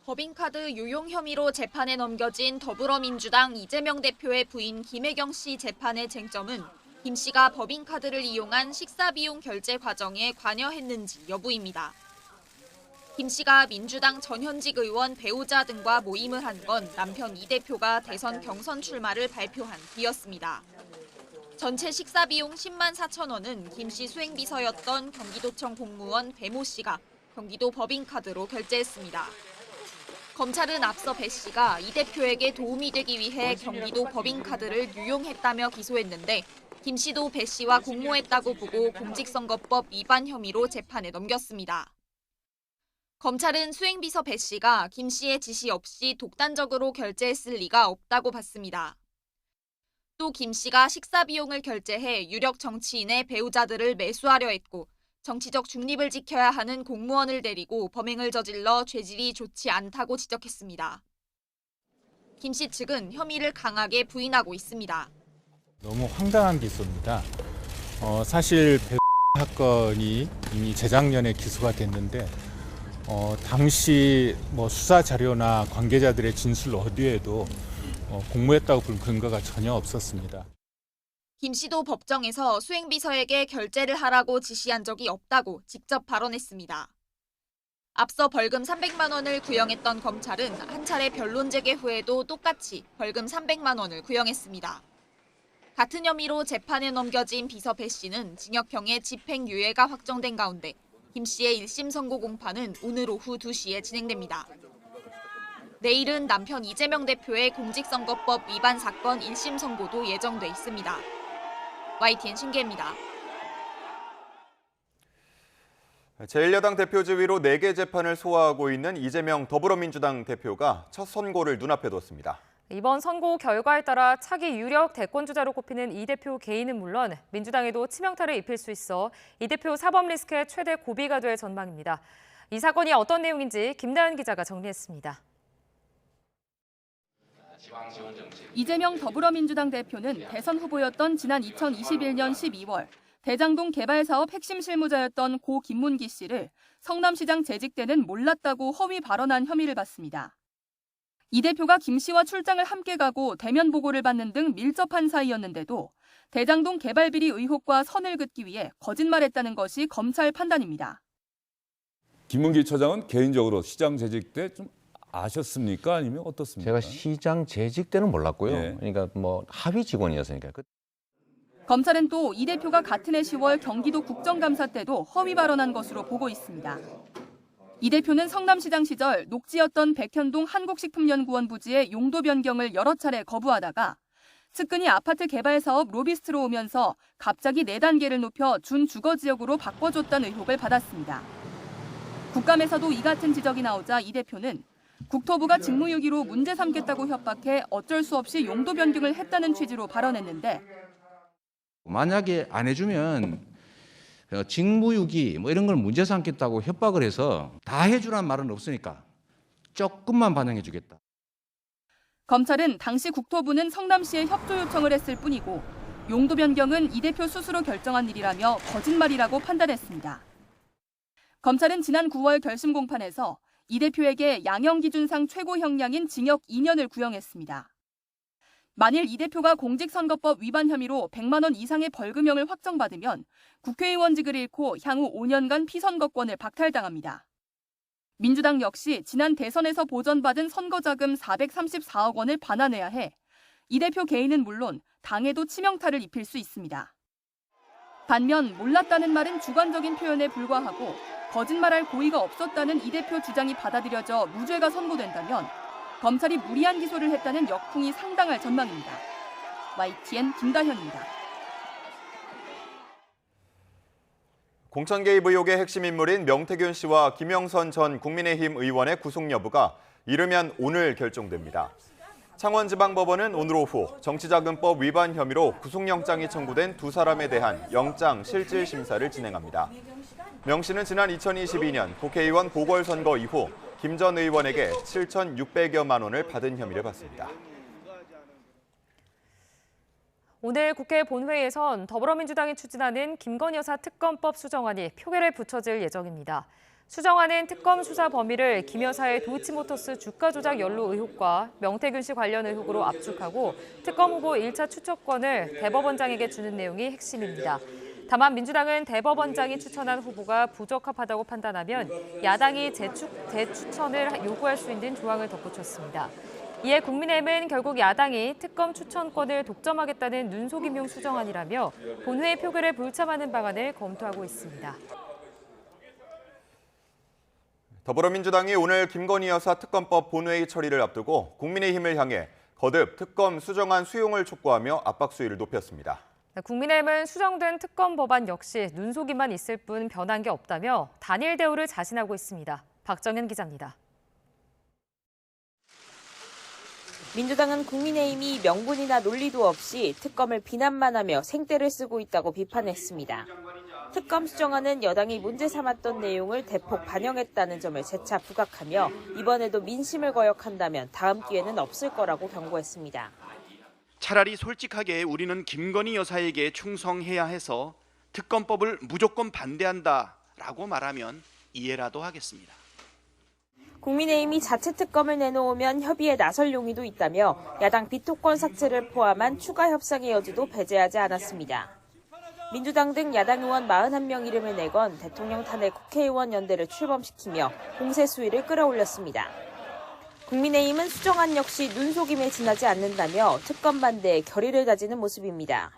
[SPEAKER 3] 법인카드 유용 혐의로 재판에 넘겨진 더불어민주당 이재명 대표의 부인 김혜경 씨 재판의 쟁점은 김 씨가 법인카드를 이용한 식사비용 결제 과정에 관여했는지 여부입니다. 김 씨가 민주당 전현직 의원 배우자 등과 모임을 한 건 남편 이 대표가 대선 경선 출마를 발표한 뒤였습니다. 전체 식사비용 10만 4천 원은 김 씨 수행비서였던 경기도청 공무원 배모 씨가 경기도 법인카드로 결제했습니다. 검찰은 앞서 배 씨가 이 대표에게 도움이 되기 위해 경기도 법인카드를 유용했다며 기소했는데 김 씨도 배 씨와 공모했다고 보고 공직선거법 위반 혐의로 재판에 넘겼습니다. 검찰은 수행비서 배 씨가 김 씨의 지시 없이 독단적으로 결제했을 리가 없다고 봤습니다. 또 김 씨가 식사비용을 결제해 유력 정치인의 배우자들을 매수하려 했고 정치적 중립을 지켜야 하는 공무원을 데리고 범행을 저질러 죄질이 좋지 않다고 지적했습니다. 김 씨 측은 혐의를 강하게 부인하고 있습니다.
[SPEAKER 4] 너무 황당한 기소입니다. 사실 배우 사건이 이미 재작년에 기소가 됐는데 당시 수사 자료나 관계자들의 진술 어디에도 공모했다고 볼 근거가 전혀 없었습니다.
[SPEAKER 3] 김 씨도 법정에서 수행비서에게 결제를 하라고 지시한 적이 없다고 직접 발언했습니다. 앞서 벌금 300만 원을 구형했던 검찰은 한 차례 변론 재개 후에도 똑같이 벌금 300만 원을 구형했습니다. 같은 혐의로 재판에 넘겨진 비서 배 씨는 징역형의 집행유예가 확정된 가운데 김 씨의 1심 선고 공판은 오늘 오후 2시에 진행됩니다. 내일은 남편 이재명 대표의 공직선거법 위반 사건 1심 선고도 예정돼 있습니다. YTN 신기혜입니다.
[SPEAKER 1] 제1야당 대표 지위로 4개 재판을 소화하고 있는 이재명 더불어민주당 대표가 첫 선고를 눈앞에 뒀습니다.
[SPEAKER 2] 이번 선고 결과에 따라 차기 유력 대권주자로 꼽히는 이 대표 개인은 물론 민주당에도 치명타를 입힐 수 있어 이 대표 사법 리스크의 최대 고비가 될 전망입니다. 이 사건이 어떤 내용인지 김나연 기자가 정리했습니다.
[SPEAKER 6] 이재명 더불어민주당 대표는 대선 후보였던 지난 2021년 12월 대장동 개발 사업 핵심 실무자였던 고 김문기 씨를 성남시장 재직 때는 몰랐다고 허위 발언한 혐의를 받습니다. 이 대표가 김 씨와 출장을 함께 가고 대면 보고를 받는 등 밀접한 사이였는데도 대장동 개발 비리 의혹과 선을 긋기 위해 거짓말했다는 것이 검찰 판단입니다.
[SPEAKER 7] 김문기 처장은 개인적으로 시장 재직 때 좀 아셨습니까? 아니면 어떻습니까?
[SPEAKER 8] 제가 시장 재직 때는 몰랐고요.
[SPEAKER 7] 예.
[SPEAKER 8] 그러니까 하위 직원이었으니까.
[SPEAKER 6] 검찰은 또 이 대표가 같은 해 10월 경기도 국정감사 때도 허위 발언한 것으로 보고 있습니다. 이 대표는 성남시장 시절 녹지였던 백현동 한국식품연구원 부지의 용도 변경을 여러 차례 거부하다가 측근이 아파트 개발 사업 로비스트로 오면서 갑자기 4단계를 높여 준주거지역으로 바꿔줬다는 의혹을 받았습니다. 국감에서도 이 같은 지적이 나오자 이 대표는 국토부가 직무유기로 문제 삼겠다고 협박해 어쩔 수 없이 용도 변경을 했다는 취지로 발언했는데
[SPEAKER 9] 만약에 안 해주면 직무유기 이런 걸 문제 삼겠다고 협박을 해서 다 해주란 말은 없으니까 조금만 반영해 주겠다.
[SPEAKER 6] 검찰은 당시 국토부는 성남시에 협조 요청을 했을 뿐이고 용도 변경은 이 대표 스스로 결정한 일이라며 거짓말이라고 판단했습니다. 검찰은 지난 9월 결심 공판에서 이 대표에게 양형기준상 최고 형량인 징역 2년을 구형했습니다. 만일 이 대표가 공직선거법 위반 혐의로 100만 원 이상의 벌금형을 확정받으면 국회의원직을 잃고 향후 5년간 피선거권을 박탈당합니다. 민주당 역시 지난 대선에서 보전받은 선거자금 434억 원을 반환해야 해 이 대표 개인은 물론 당에도 치명타를 입힐 수 있습니다. 반면 몰랐다는 말은 주관적인 표현에 불과하고 거짓말할 고의가 없었다는 이 대표 주장이 받아들여져 무죄가 선고된다면 검찰이 무리한 기소를 했다는 역풍이 상당할 전망입니다. YTN 김다현입니다.
[SPEAKER 1] 공천 개입 의혹의 핵심 인물인 명태균 씨와 김영선 전 국민의힘 의원의 구속 여부가 이르면 오늘 결정됩니다. 창원지방법원은 오늘 오후 정치자금법 위반 혐의로 구속영장이 청구된 두 사람에 대한 영장 실질 심사를 진행합니다. 명 씨는 지난 2022년 국회의원 보궐선거 이후 김 전 의원에게 7,600여만 원을 받은 혐의를 받습니다.
[SPEAKER 2] 오늘 국회 본회의에선 더불어민주당이 추진하는 김건희 여사 특검법 수정안이 표결에 붙여질 예정입니다. 수정안은 특검 수사 범위를 김 여사의 도이치모터스 주가 조작 연루 의혹과 명태균 씨 관련 의혹으로 압축하고 특검 후보 1차 추천권을 대법원장에게 주는 내용이 핵심입니다. 다만 민주당은 대법원장이 추천한 후보가 부적합하다고 판단하면 야당이 재추천을 요구할 수 있는 조항을 덧붙였습니다. 이에 국민의힘은 결국 야당이 특검 추천권을 독점하겠다는 눈속임용 수정안이라며 본회의 표결에 불참하는 방안을 검토하고 있습니다.
[SPEAKER 1] 더불어민주당이 오늘 김건희 여사 특검법 본회의 처리를 앞두고 국민의힘을 향해 거듭 특검 수정안 수용을 촉구하며 압박 수위를 높였습니다.
[SPEAKER 2] 국민의힘은 수정된 특검 법안 역시 눈속임만 있을 뿐 변한 게 없다며 단일 대우를 자신하고 있습니다. 박정현 기자입니다.
[SPEAKER 11] 민주당은 국민의힘이 명분이나 논리도 없이 특검을 비난만 하며 생떼를 쓰고 있다고 비판했습니다. 특검 수정안은 여당이 문제 삼았던 내용을 대폭 반영했다는 점을 재차 부각하며 이번에도 민심을 거역한다면 다음 기회는 없을 거라고 경고했습니다.
[SPEAKER 12] 차라리 솔직하게 우리는 김건희 여사에게 충성해야 해서 특검법을 무조건 반대한다라고 말하면 이해라도 하겠습니다.
[SPEAKER 11] 국민의힘이 자체 특검을 내놓으면 협의에 나설 용의도 있다며 야당 비토권 삭제를 포함한 추가 협상의 여지도 배제하지 않았습니다. 민주당 등 야당 의원 41명 이름을 내건 대통령 탄핵 국회의원 연대를 출범시키며 공세 수위를 끌어올렸습니다. 국민의힘은 수정안 역시 눈속임에 지나지 않는다며 특검 반대에 결의를 다지는 모습입니다.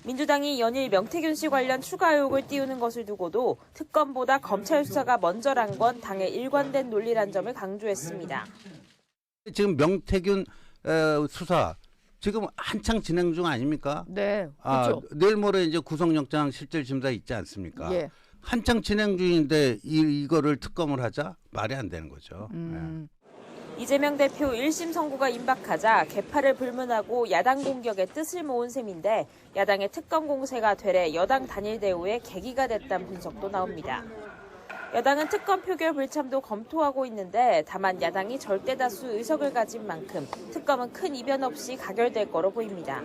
[SPEAKER 11] 민주당이 연일 명태균 씨 관련 추가 의혹을 띄우는 것을 두고도 특검보다 검찰 수사가 먼저란 건 당의 일관된 논리란 점을 강조했습니다.
[SPEAKER 10] 지금 명태균 수사 지금 한창 진행 중 아닙니까?
[SPEAKER 13] 네, 그렇죠.
[SPEAKER 10] 내일 모레 이제 구속영장 실질심사 있지 않습니까?
[SPEAKER 13] 예.
[SPEAKER 10] 한창 진행 중인데 이거를 특검을 하자? 말이 안 되는 거죠.
[SPEAKER 11] 이재명 대표 1심 선고가 임박하자 개파를 불문하고 야당 공격에 뜻을 모은 셈인데 야당의 특검 공세가 되레 여당 단일 대우의 계기가 됐다는 분석도 나옵니다. 여당은 특검 표결 불참도 검토하고 있는데 다만 야당이 절대다수 의석을 가진 만큼 특검은 큰 이변 없이 가결될 거로 보입니다.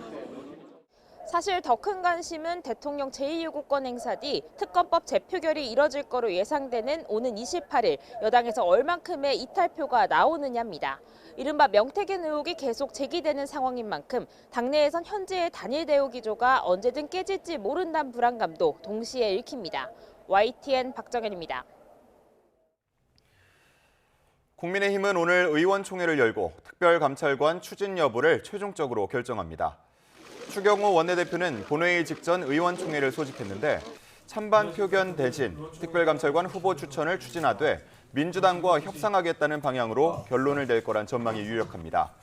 [SPEAKER 11] 사실 더 큰 관심은 대통령 제2요구권 행사 뒤 특검법 재표결이 이뤄질 거로 예상되는 오는 28일 여당에서 얼만큼의 이탈표가 나오느냐입니다. 이른바 명태균 의혹이 계속 제기되는 상황인 만큼 당내에선 현재의 단일 대우 기조가 언제든 깨질지 모른다는 불안감도 동시에 읽힙니다. YTN 박정현입니다.
[SPEAKER 1] 국민의힘은 오늘 의원총회를 열고 특별감찰관 추진 여부를 최종적으로 결정합니다. 추경호 원내대표는 본회의 직전 의원총회를 소집했는데 찬반 표견 대신 특별감찰관 후보 추천을 추진하되 민주당과 협상하겠다는 방향으로 결론을 낼 거란 전망이 유력합니다.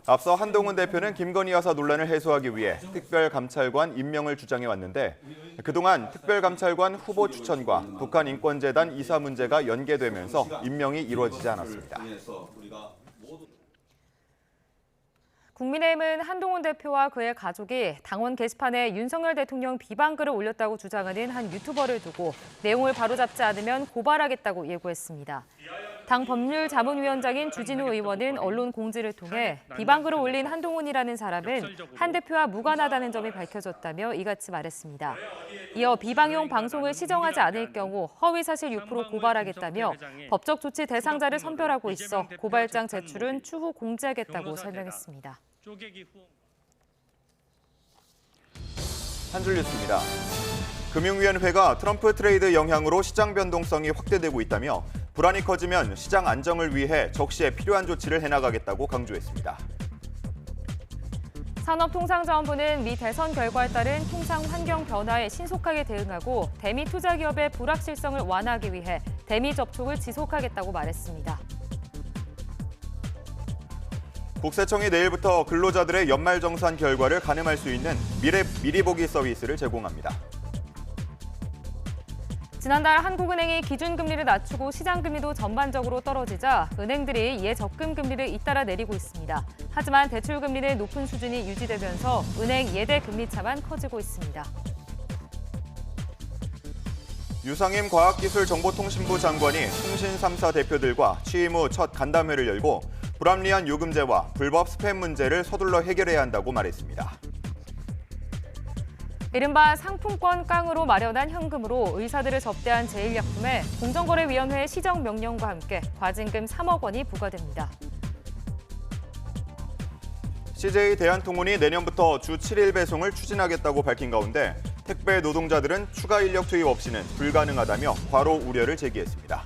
[SPEAKER 1] 앞서 한동훈 대표는 김건희 여사 논란을 해소하기 위해 특별감찰관 임명을 주장해왔는데 그동안 특별감찰관 후보 추천과 북한인권재단 이사 문제가 연계되면서 임명이 이루어지지 않았습니다.
[SPEAKER 2] 국민의힘은 한동훈 대표와 그의 가족이 당원 게시판에 윤석열 대통령 비방글을 올렸다고 주장하는 한 유튜버를 두고 내용을 바로잡지 않으면 고발하겠다고 예고했습니다. 당 법률자문위원장인 주진우 의원은 언론 공지를 통해 비방글을 올린 한동훈이라는 사람은 한 대표와 무관하다는 점이 밝혀졌다며 이같이 말했습니다. 이어 비방용 방송을 시정하지 않을 경우 허위사실 유포로 고발하겠다며 법적 조치 대상자를 선별하고 있어 고발장 제출은 추후 공지하겠다고 설명했습니다.
[SPEAKER 1] 한 줄 뉴스입니다. 금융위원회가 트럼프 트레이드 영향으로 시장 변동성이 확대되고 있다며 불안이 커지면 시장 안정을 위해 적시에 필요한 조치를 해나가겠다고 강조했습니다.
[SPEAKER 2] 산업통상자원부는 미 대선 결과에 따른 통상 환경 변화에 신속하게 대응하고 대미 투자 기업의 불확실성을 완화하기 위해 대미 접촉을 지속하겠다고 말했습니다.
[SPEAKER 1] 국세청이 내일부터 근로자들의 연말정산 결과를 가늠할 수 있는 미리 보기 서비스를 제공합니다.
[SPEAKER 2] 지난달 한국은행이 기준금리를 낮추고 시장금리도 전반적으로 떨어지자 은행들이 예적금 금리를 잇따라 내리고 있습니다. 하지만 대출금리는 높은 수준이 유지되면서 은행 예대금리 차만 커지고 있습니다.
[SPEAKER 1] 유상임 과학기술정보통신부 장관이 통신 3사 대표들과 취임 후 첫 간담회를 열고 불합리한 요금제와 불법 스팸 문제를 서둘러 해결해야 한다고 말했습니다.
[SPEAKER 2] 이른바 상품권 깡으로 마련한 현금으로 의사들을 접대한 제1약품에 공정거래위원회의 시정명령과 함께 과징금 3억 원이 부과됩니다.
[SPEAKER 1] CJ 대한통운이 내년부터 주 7일 배송을 추진하겠다고 밝힌 가운데 택배 노동자들은 추가 인력 투입 없이는 불가능하다며 과로 우려를 제기했습니다.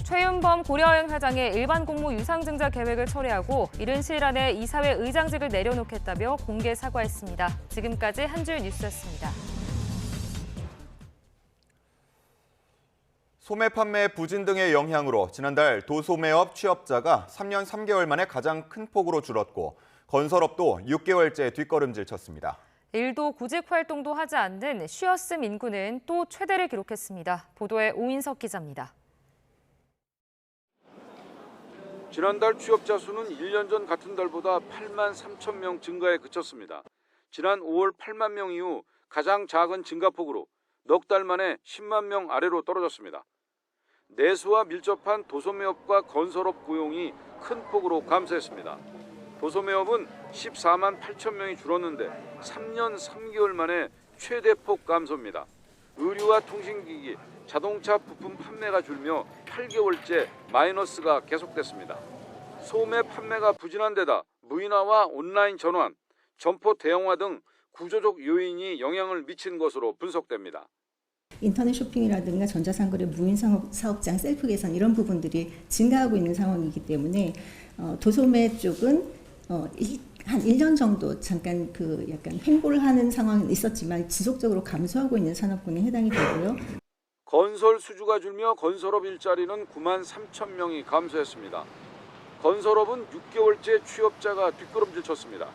[SPEAKER 2] 최윤범 고려여행 회장의 일반 공무 유상증자 계획을 철회하고 이른 시일 안에 이사회 의장직을 내려놓겠다며 공개 사과했습니다. 지금까지 한 줄 뉴스였습니다.
[SPEAKER 1] 소매 판매 부진 등의 영향으로 지난달 도소매업 취업자가 3년 3개월 만에 가장 큰 폭으로 줄었고 건설업도 6개월째 뒷걸음질 쳤습니다.
[SPEAKER 2] 일도 구직 활동도 하지 않는 쉬었음 인구는 또 최대를 기록했습니다. 보도에 오인석 기자입니다.
[SPEAKER 14] 지난달 취업자 수는 1년 전 같은 달보다 8만 3천 명 증가에 그쳤습니다. 지난 5월 8만 명 이후 가장 작은 증가폭으로 넉 달 만에 10만 명 아래로 떨어졌습니다. 내수와 밀접한 도소매업과 건설업 고용이 큰 폭으로 감소했습니다. 도소매업은 14만 8천 명이 줄었는데 3년 3개월 만에 최대폭 감소입니다. 의류와 통신기기, 자동차 부품 판매가 줄며 8개월째 마이너스가 계속됐습니다. 소매 판매가 부진한 데다 무인화와 온라인 전환, 점포 대형화 등 구조적 요인이 영향을 미친 것으로 분석됩니다.
[SPEAKER 13] 인터넷 쇼핑이라든가 전자상거래 무인 사업장 셀프 개선 이런 부분들이 증가하고 있는 상황이기 때문에 도소매 쪽은 한 1년 정도 잠깐 약간 횡보를 하는 상황은 있었지만 지속적으로 감소하고 있는 산업군에 해당이 되고요.
[SPEAKER 14] 건설 수주가 줄며 건설업 일자리는 9만 3천 명이 감소했습니다. 건설업은 6개월째 취업자가 뒷걸음질 쳤습니다.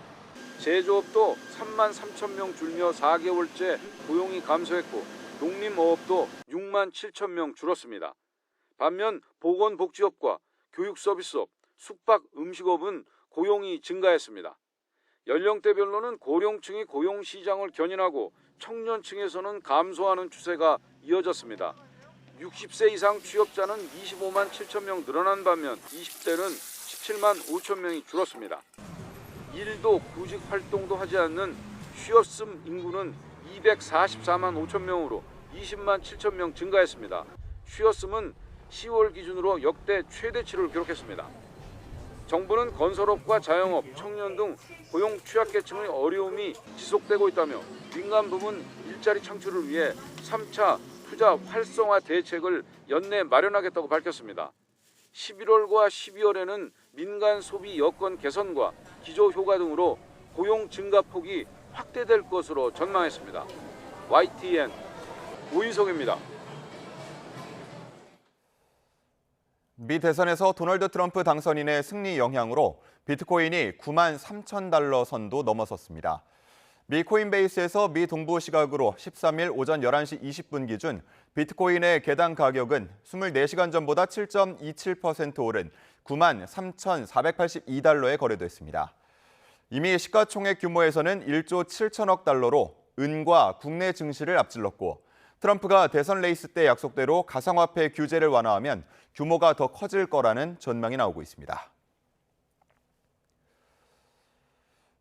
[SPEAKER 14] 제조업도 3만 3천 명 줄며 4개월째 고용이 감소했고 농림어업도 6만 7천 명 줄었습니다. 반면 보건복지업과 교육서비스업, 숙박, 음식업은 고용이 증가했습니다. 연령대별로는 고령층이 고용시장을 견인하고 청년층에서는 감소하는 추세가 이어졌습니다. 60세 이상 취업자는 25만 7천 명 늘어난 반면 20대는 17만 5천 명이 줄었습니다. 일도 구직 활동도 하지 않는 쉬었음 인구는 244만 5천 명으로 20만 7천 명 증가했습니다. 쉬었음은 10월 기준으로 역대 최대치를 기록했습니다. 정부는 건설업과 자영업, 청년 등 고용 취약계층의 어려움이 지속되고 있다며 민간 부문 일자리 창출을 위해 3차 투자 활성화 대책을 연내 마련하겠다고 밝혔습니다. 11월과 12월에는 민간 소비 여건 개선과 기조 효과 등으로 고용 증가 폭이 확대될 것으로 전망했습니다. YTN 오인성입니다.
[SPEAKER 1] 미 대선에서 도널드 트럼프 당선인의 승리 영향으로 비트코인이 9만 3천 달러 선도 넘어섰습니다. 미 코인베이스에서 미 동부 시각으로 13일 오전 11시 20분 기준 비트코인의 개당 가격은 24시간 전보다 7.27% 오른 9만 3,482달러에 거래됐습니다. 이미 시가총액 규모에서는 1조 7천억 달러로 은과 국내 증시를 앞질렀고 트럼프가 대선 레이스 때 약속대로 가상화폐 규제를 완화하면 규모가 더 커질 거라는 전망이 나오고 있습니다.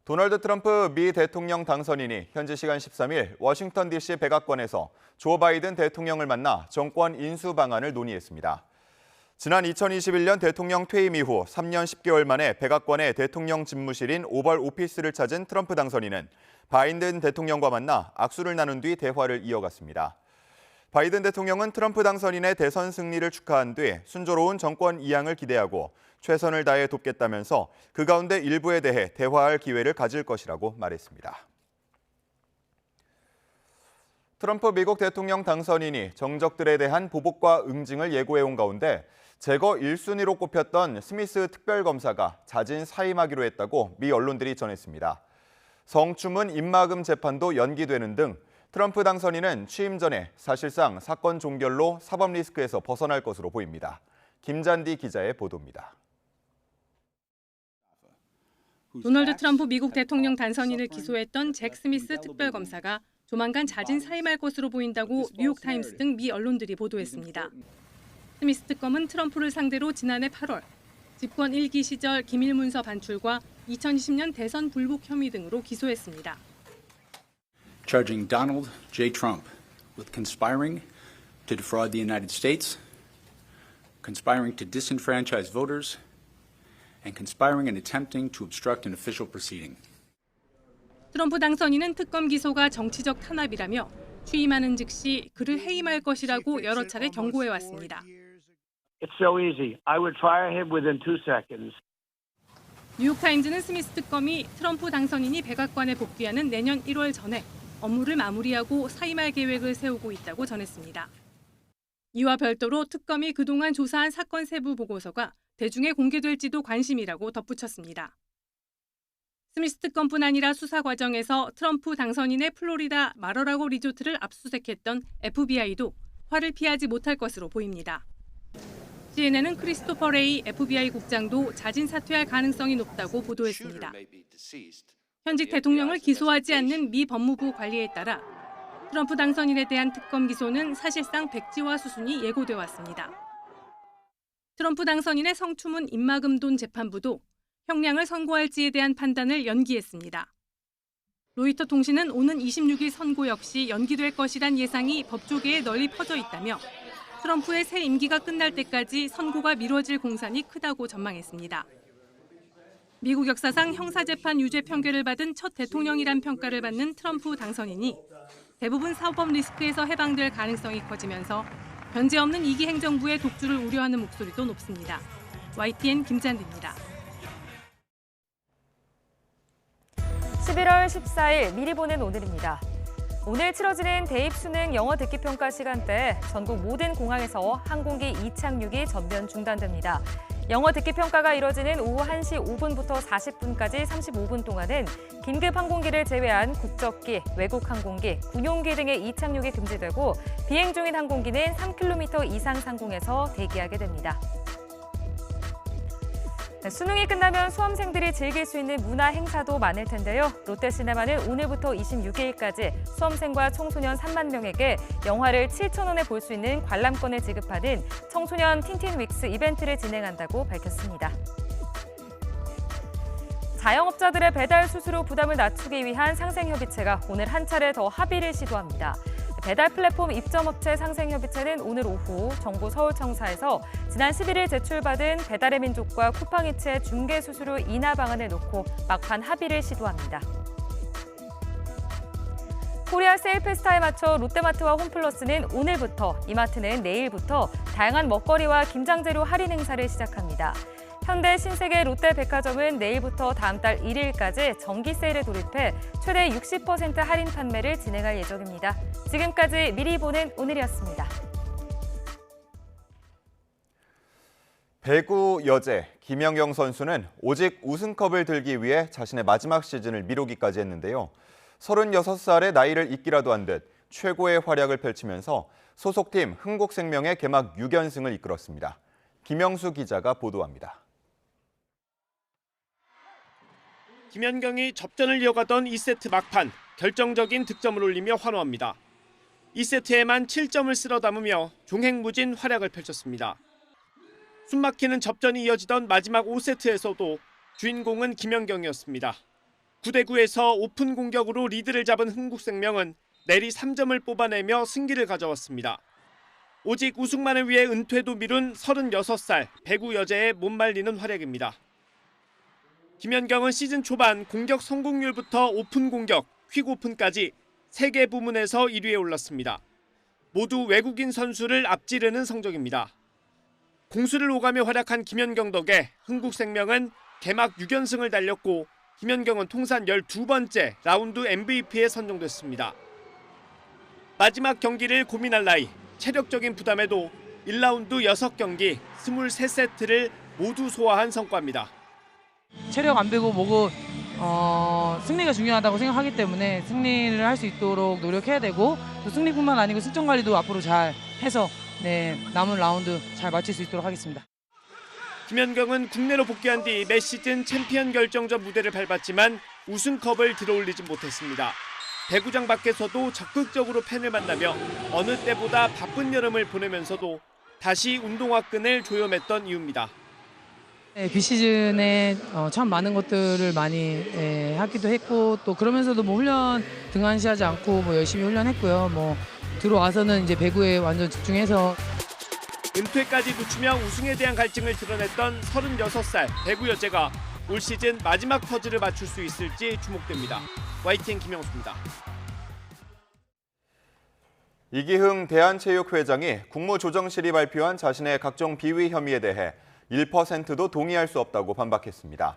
[SPEAKER 1] 도널드 트럼프 미 대통령 당선인이 현지 시간 13일 워싱턴 DC 백악관에서 조 바이든 대통령을 만나 정권 인수 방안을 논의했습니다. 지난 2021년 대통령 퇴임 이후 3년 10개월 만에 백악관의 대통령 집무실인 오벌 오피스를 찾은 트럼프 당선인은 바이든 대통령과 만나 악수를 나눈 뒤 대화를 이어갔습니다. 바이든 대통령은 트럼프 당선인의 대선 승리를 축하한 뒤 순조로운 정권 이양을 기대하고 최선을 다해 돕겠다면서 그 가운데 일부에 대해 대화할 기회를 가질 것이라고 말했습니다. 트럼프 미국 대통령 당선인이 정적들에 대한 보복과 응징을 예고해온 가운데 재거 1순위로 꼽혔던 스미스 특별검사가 자진 사임하기로 했다고 미 언론들이 전했습니다. 성추문 입막음 재판도 연기되는 등 트럼프 당선인은 취임 전에 사실상 사건 종결로 사법 리스크에서 벗어날 것으로 보입니다. 김잔디 기자의 보도입니다.
[SPEAKER 15] 도널드 트럼프 미국 대통령 당선인을 기소했던 잭 스미스 특별검사가 조만간 자진 사임할 것으로 보인다고 뉴욕타임스 등 미 언론들이 보도했습니다. 스미스 특검은 트럼프를 상대로 지난해 8월 집권 1기 시절 기밀 문서 반출과 2020년 대선 불복 혐의 등으로 기소했습니다.
[SPEAKER 16] Charging Donald J. Trump with conspiring to defraud the United States, conspiring to disenfranchise voters, and conspiring and attempting to obstruct an official proceeding.
[SPEAKER 15] 트럼프 당선인은 특검 기소가 정치적 탄압이라며 취임하는 즉시 그를 해임할 것이라고 여러 차례 경고해 왔습니다.
[SPEAKER 22] It's so easy. I would fire him within 2 seconds.
[SPEAKER 15] 뉴욕타임즈는 스미스 특검이 트럼프 당선인이 백악관에 복귀하는 내년 1월 전에 업무를 마무리하고 사임할 계획을 세우고 있다고 전했습니다. 이와 별도로 특검이 그동안 조사한 사건 세부 보고서가 대중에 공개될지도 관심이라고 덧붙였습니다. 스미스 특검뿐 아니라 수사 과정에서 트럼프 당선인의 플로리다 마러라고 리조트를 압수수색했던 FBI도 화를 피하지 못할 것으로 보입니다. CNN은 크리스토퍼 레이 FBI 국장도 자진 사퇴할 가능성이 높다고 보도했습니다. 현직 대통령을 기소하지 않는 미 법무부 관리에 따라 트럼프 당선인에 대한 특검 기소는 사실상 백지화 수순이 예고돼 왔습니다. 트럼프 당선인의 성추문 입막음 돈 재판부도 형량을 선고할지에 대한 판단을 연기했습니다. 로이터 통신은 오는 26일 선고 역시 연기될 것이란 예상이 법조계에 널리 퍼져 있다며 트럼프의 새 임기가 끝날 때까지 선고가 미뤄질 공산이 크다고 전망했습니다. 미국 역사상 형사재판 유죄 판결을 받은 첫 대통령이란 평가를 받는 트럼프 당선인이 대부분 사법 리스크에서 해방될 가능성이 커지면서 변제 없는 2기 행정부의 독주를 우려하는 목소리도 높습니다. YTN 김찬디입니다.
[SPEAKER 2] 11월 14일 미리 보는 오늘입니다. 오늘 치러지는 대입 수능 영어 듣기 평가 시간대 전국 모든 공항에서 항공기 이착륙이 전면 중단됩니다. 영어 듣기 평가가 이뤄지는 오후 1시 5분부터 40분까지 35분 동안은 긴급 항공기를 제외한 국적기, 외국 항공기, 군용기 등의 이착륙이 금지되고 비행 중인 항공기는 3km 이상 상공에서 대기하게 됩니다. 수능이 끝나면 수험생들이 즐길 수 있는 문화 행사도 많을 텐데요. 롯데시네마는 오늘부터 26일까지 수험생과 청소년 3만 명에게 영화를 7,000원에 볼 수 있는 관람권을 지급하는 청소년 틴틴 윅스 이벤트를 진행한다고 밝혔습니다. 자영업자들의 배달 수수료 부담을 낮추기 위한 상생협의체가 오늘 한 차례 더 합의를 시도합니다. 배달 플랫폼 입점업체 상생협의체는 오늘 오후 정부 서울청사에서 지난 11일 제출받은 배달의 민족과 쿠팡이츠의 중개 수수료 인하 방안을 놓고 막판 합의를 시도합니다. 코리아 세일 페스타에 맞춰 롯데마트와 홈플러스는 오늘부터, 이마트는 내일부터 다양한 먹거리와 김장재료 할인 행사를 시작합니다. 현대, 신세계, 롯데백화점은 내일부터 다음 달 1일까지 정기 세일에 돌입해 최대 60% 할인 판매를 진행할 예정입니다. 지금까지 미리 보는 오늘이었습니다.
[SPEAKER 1] 배구 여제 김연경 선수는 오직 우승컵을 들기 위해 자신의 마지막 시즌을 미루기까지 했는데요. 36살의 나이를 잊기라도 한 듯 최고의 활약을 펼치면서 소속팀 흥국생명의 개막 6연승을 이끌었습니다. 김영수 기자가 보도합니다.
[SPEAKER 12] 김연경이 접전을 이어가던 2세트 막판 결정적인 득점을 올리며 환호합니다. 2세트에만 7점을 쓸어 담으며 종횡무진 활약을 펼쳤습니다. 숨막히는 접전이 이어지던 마지막 5세트에서도 주인공은 김연경이었습니다. 9대9에서 오픈 공격으로 리드를 잡은 흥국생명은 내리 3점을 뽑아내며 승기를 가져왔습니다. 오직 우승만을 위해 은퇴도 미룬 36살 배구 여제의 못 말리는 활약입니다. 김연경은 시즌 초반 공격 성공률부터 오픈 공격, 퀵 오픈까지 3개 부문에서 1위에 올랐습니다. 모두 외국인 선수를 앞지르는 성적입니다. 공수를 오가며 활약한 김연경 덕에 흥국생명은 개막 6연승을 달렸고 김연경은 통산 12번째 라운드 MVP에 선정됐습니다. 마지막 경기를 고민할 나이, 체력적인 부담에도 1라운드 6경기, 23세트를 모두 소화한 성과입니다.
[SPEAKER 17] 체력 안 빼고 뭐고 승리가 중요하다고 생각하기 때문에 승리를 할 수 있도록 노력해야 되고 또 승리뿐만 아니고 승점 관리도 앞으로 잘 해서 남은 라운드 잘 마칠 수 있도록 하겠습니다.
[SPEAKER 12] 김연경은 국내로 복귀한 뒤 매 시즌 챔피언 결정전 무대를 밟았지만 우승컵을 들어올리지 못했습니다. 배구장 밖에서도 적극적으로 팬을 만나며 어느 때보다 바쁜 여름을 보내면서도 다시 운동화 끈을 조여맸던 이유입니다.
[SPEAKER 17] 비시즌에 참 많은 것들을 많이 하기도 했고 또 그러면서도 뭐 훈련 등한시하지 않고 뭐 열심히 훈련했고요. 뭐 들어와서는 이제 배구에 완전 집중해서
[SPEAKER 12] 은퇴까지 놓치며 우승에 대한 갈증을 드러냈던 36살 배구 여제가 올 시즌 마지막 퍼즐을 맞출 수 있을지 주목됩니다. YTN 김영수입니다.
[SPEAKER 1] 이기흥 대한체육회장이 국무조정실이 발표한 자신의 각종 비위 혐의에 대해 1%도 동의할 수 없다고 반박했습니다.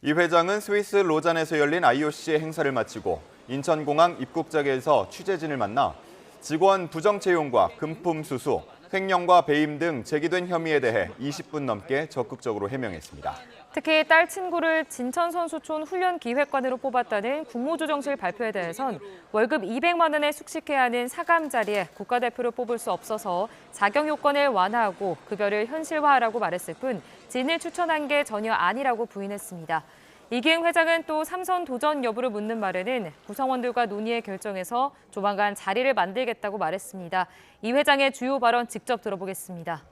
[SPEAKER 1] 이 회장은 스위스 로잔에서 열린 IOC 행사를 마치고 인천공항 입국장에서 취재진을 만나 직원 부정 채용과 금품 수수, 횡령과 배임 등 제기된 혐의에 대해 20분 넘게 적극적으로 해명했습니다.
[SPEAKER 2] 특히 딸 친구를 진천선수촌 훈련기획관으로 뽑았다는 국무조정실 발표에 대해선 월급 200만 원에 숙식해야 하는 사감 자리에 국가대표를 뽑을 수 없어서 자격 요건을 완화하고 급여를 현실화하라고 말했을 뿐 진을 추천한 게 전혀 아니라고 부인했습니다. 이기흥 회장은 또 삼선 도전 여부를 묻는 말에는 구성원들과 논의해 결정해서 조만간 자리를 만들겠다고 말했습니다. 이 회장의 주요 발언 직접 들어보겠습니다.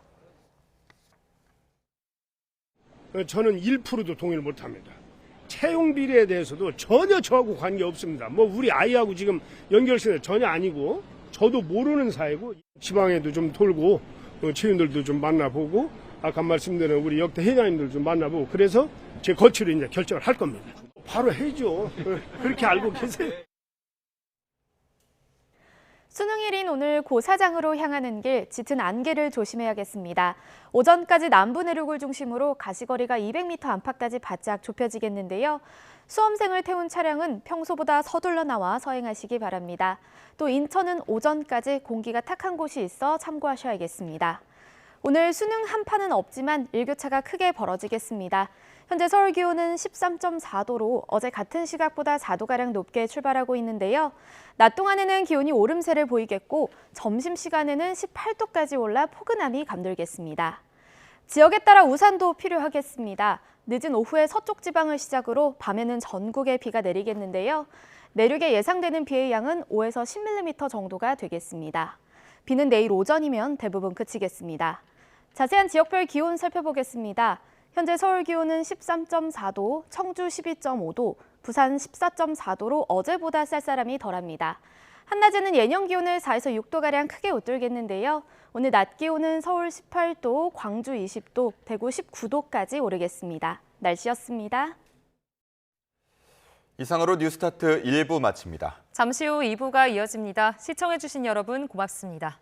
[SPEAKER 18] 저는 1%도 동의를 못합니다.
[SPEAKER 22] 채용 비리에 대해서도 전혀 저하고 관계 없습니다. 뭐 우리 아이하고 지금 연결시는 전혀 아니고 저도 모르는 사이고 지방에도 좀 돌고 체인들도 좀 만나보고 아까 말씀드린 우리 역대 회장님들 좀 만나보고 그래서 제 거취로 이제 결정을 할 겁니다. 바로 해죠. 그렇게 알고 계세요.
[SPEAKER 18] 수능일인 오늘 고사장으로 향하는 길, 짙은 안개를 조심해야겠습니다. 오전까지 남부 내륙을 중심으로 가시거리가 200m 안팎까지 바짝 좁혀지겠는데요. 수험생을 태운 차량은 평소보다 서둘러 나와 서행하시기 바랍니다. 또 인천은 오전까지 공기가 탁한 곳이 있어 참고하셔야겠습니다. 오늘 수능 한파는 없지만 일교차가 크게 벌어지겠습니다. 현재 서울 기온은 13.4도로 어제 같은 시각보다 4도가량 높게 출발하고 있는데요. 낮 동안에는 기온이 오름세를 보이겠고 점심시간에는 18도까지 올라 포근함이 감돌겠습니다. 지역에 따라 우산도 필요하겠습니다. 늦은 오후에 서쪽 지방을 시작으로 밤에는 전국에 비가 내리겠는데요. 내륙에 예상되는 비의 양은 5에서 10mm 정도가 되겠습니다. 비는 내일 오전이면 대부분 그치겠습니다. 자세한 지역별 기온 살펴보겠습니다. 현재 서울 기온은 13.4도, 청주 12.5도, 부산 14.4도로 어제보다 쌀쌀함이 덜합니다. 한낮에는 예년 기온을 4에서 6도가량 크게 웃돌겠는데요. 오늘 낮 기온은 서울 18도, 광주 20도, 대구 19도까지 오르겠습니다. 날씨였습니다.
[SPEAKER 1] 이상으로 뉴스타트 1부 마칩니다.
[SPEAKER 2] 잠시 후 2부가 이어집니다. 시청해주신 여러분 고맙습니다.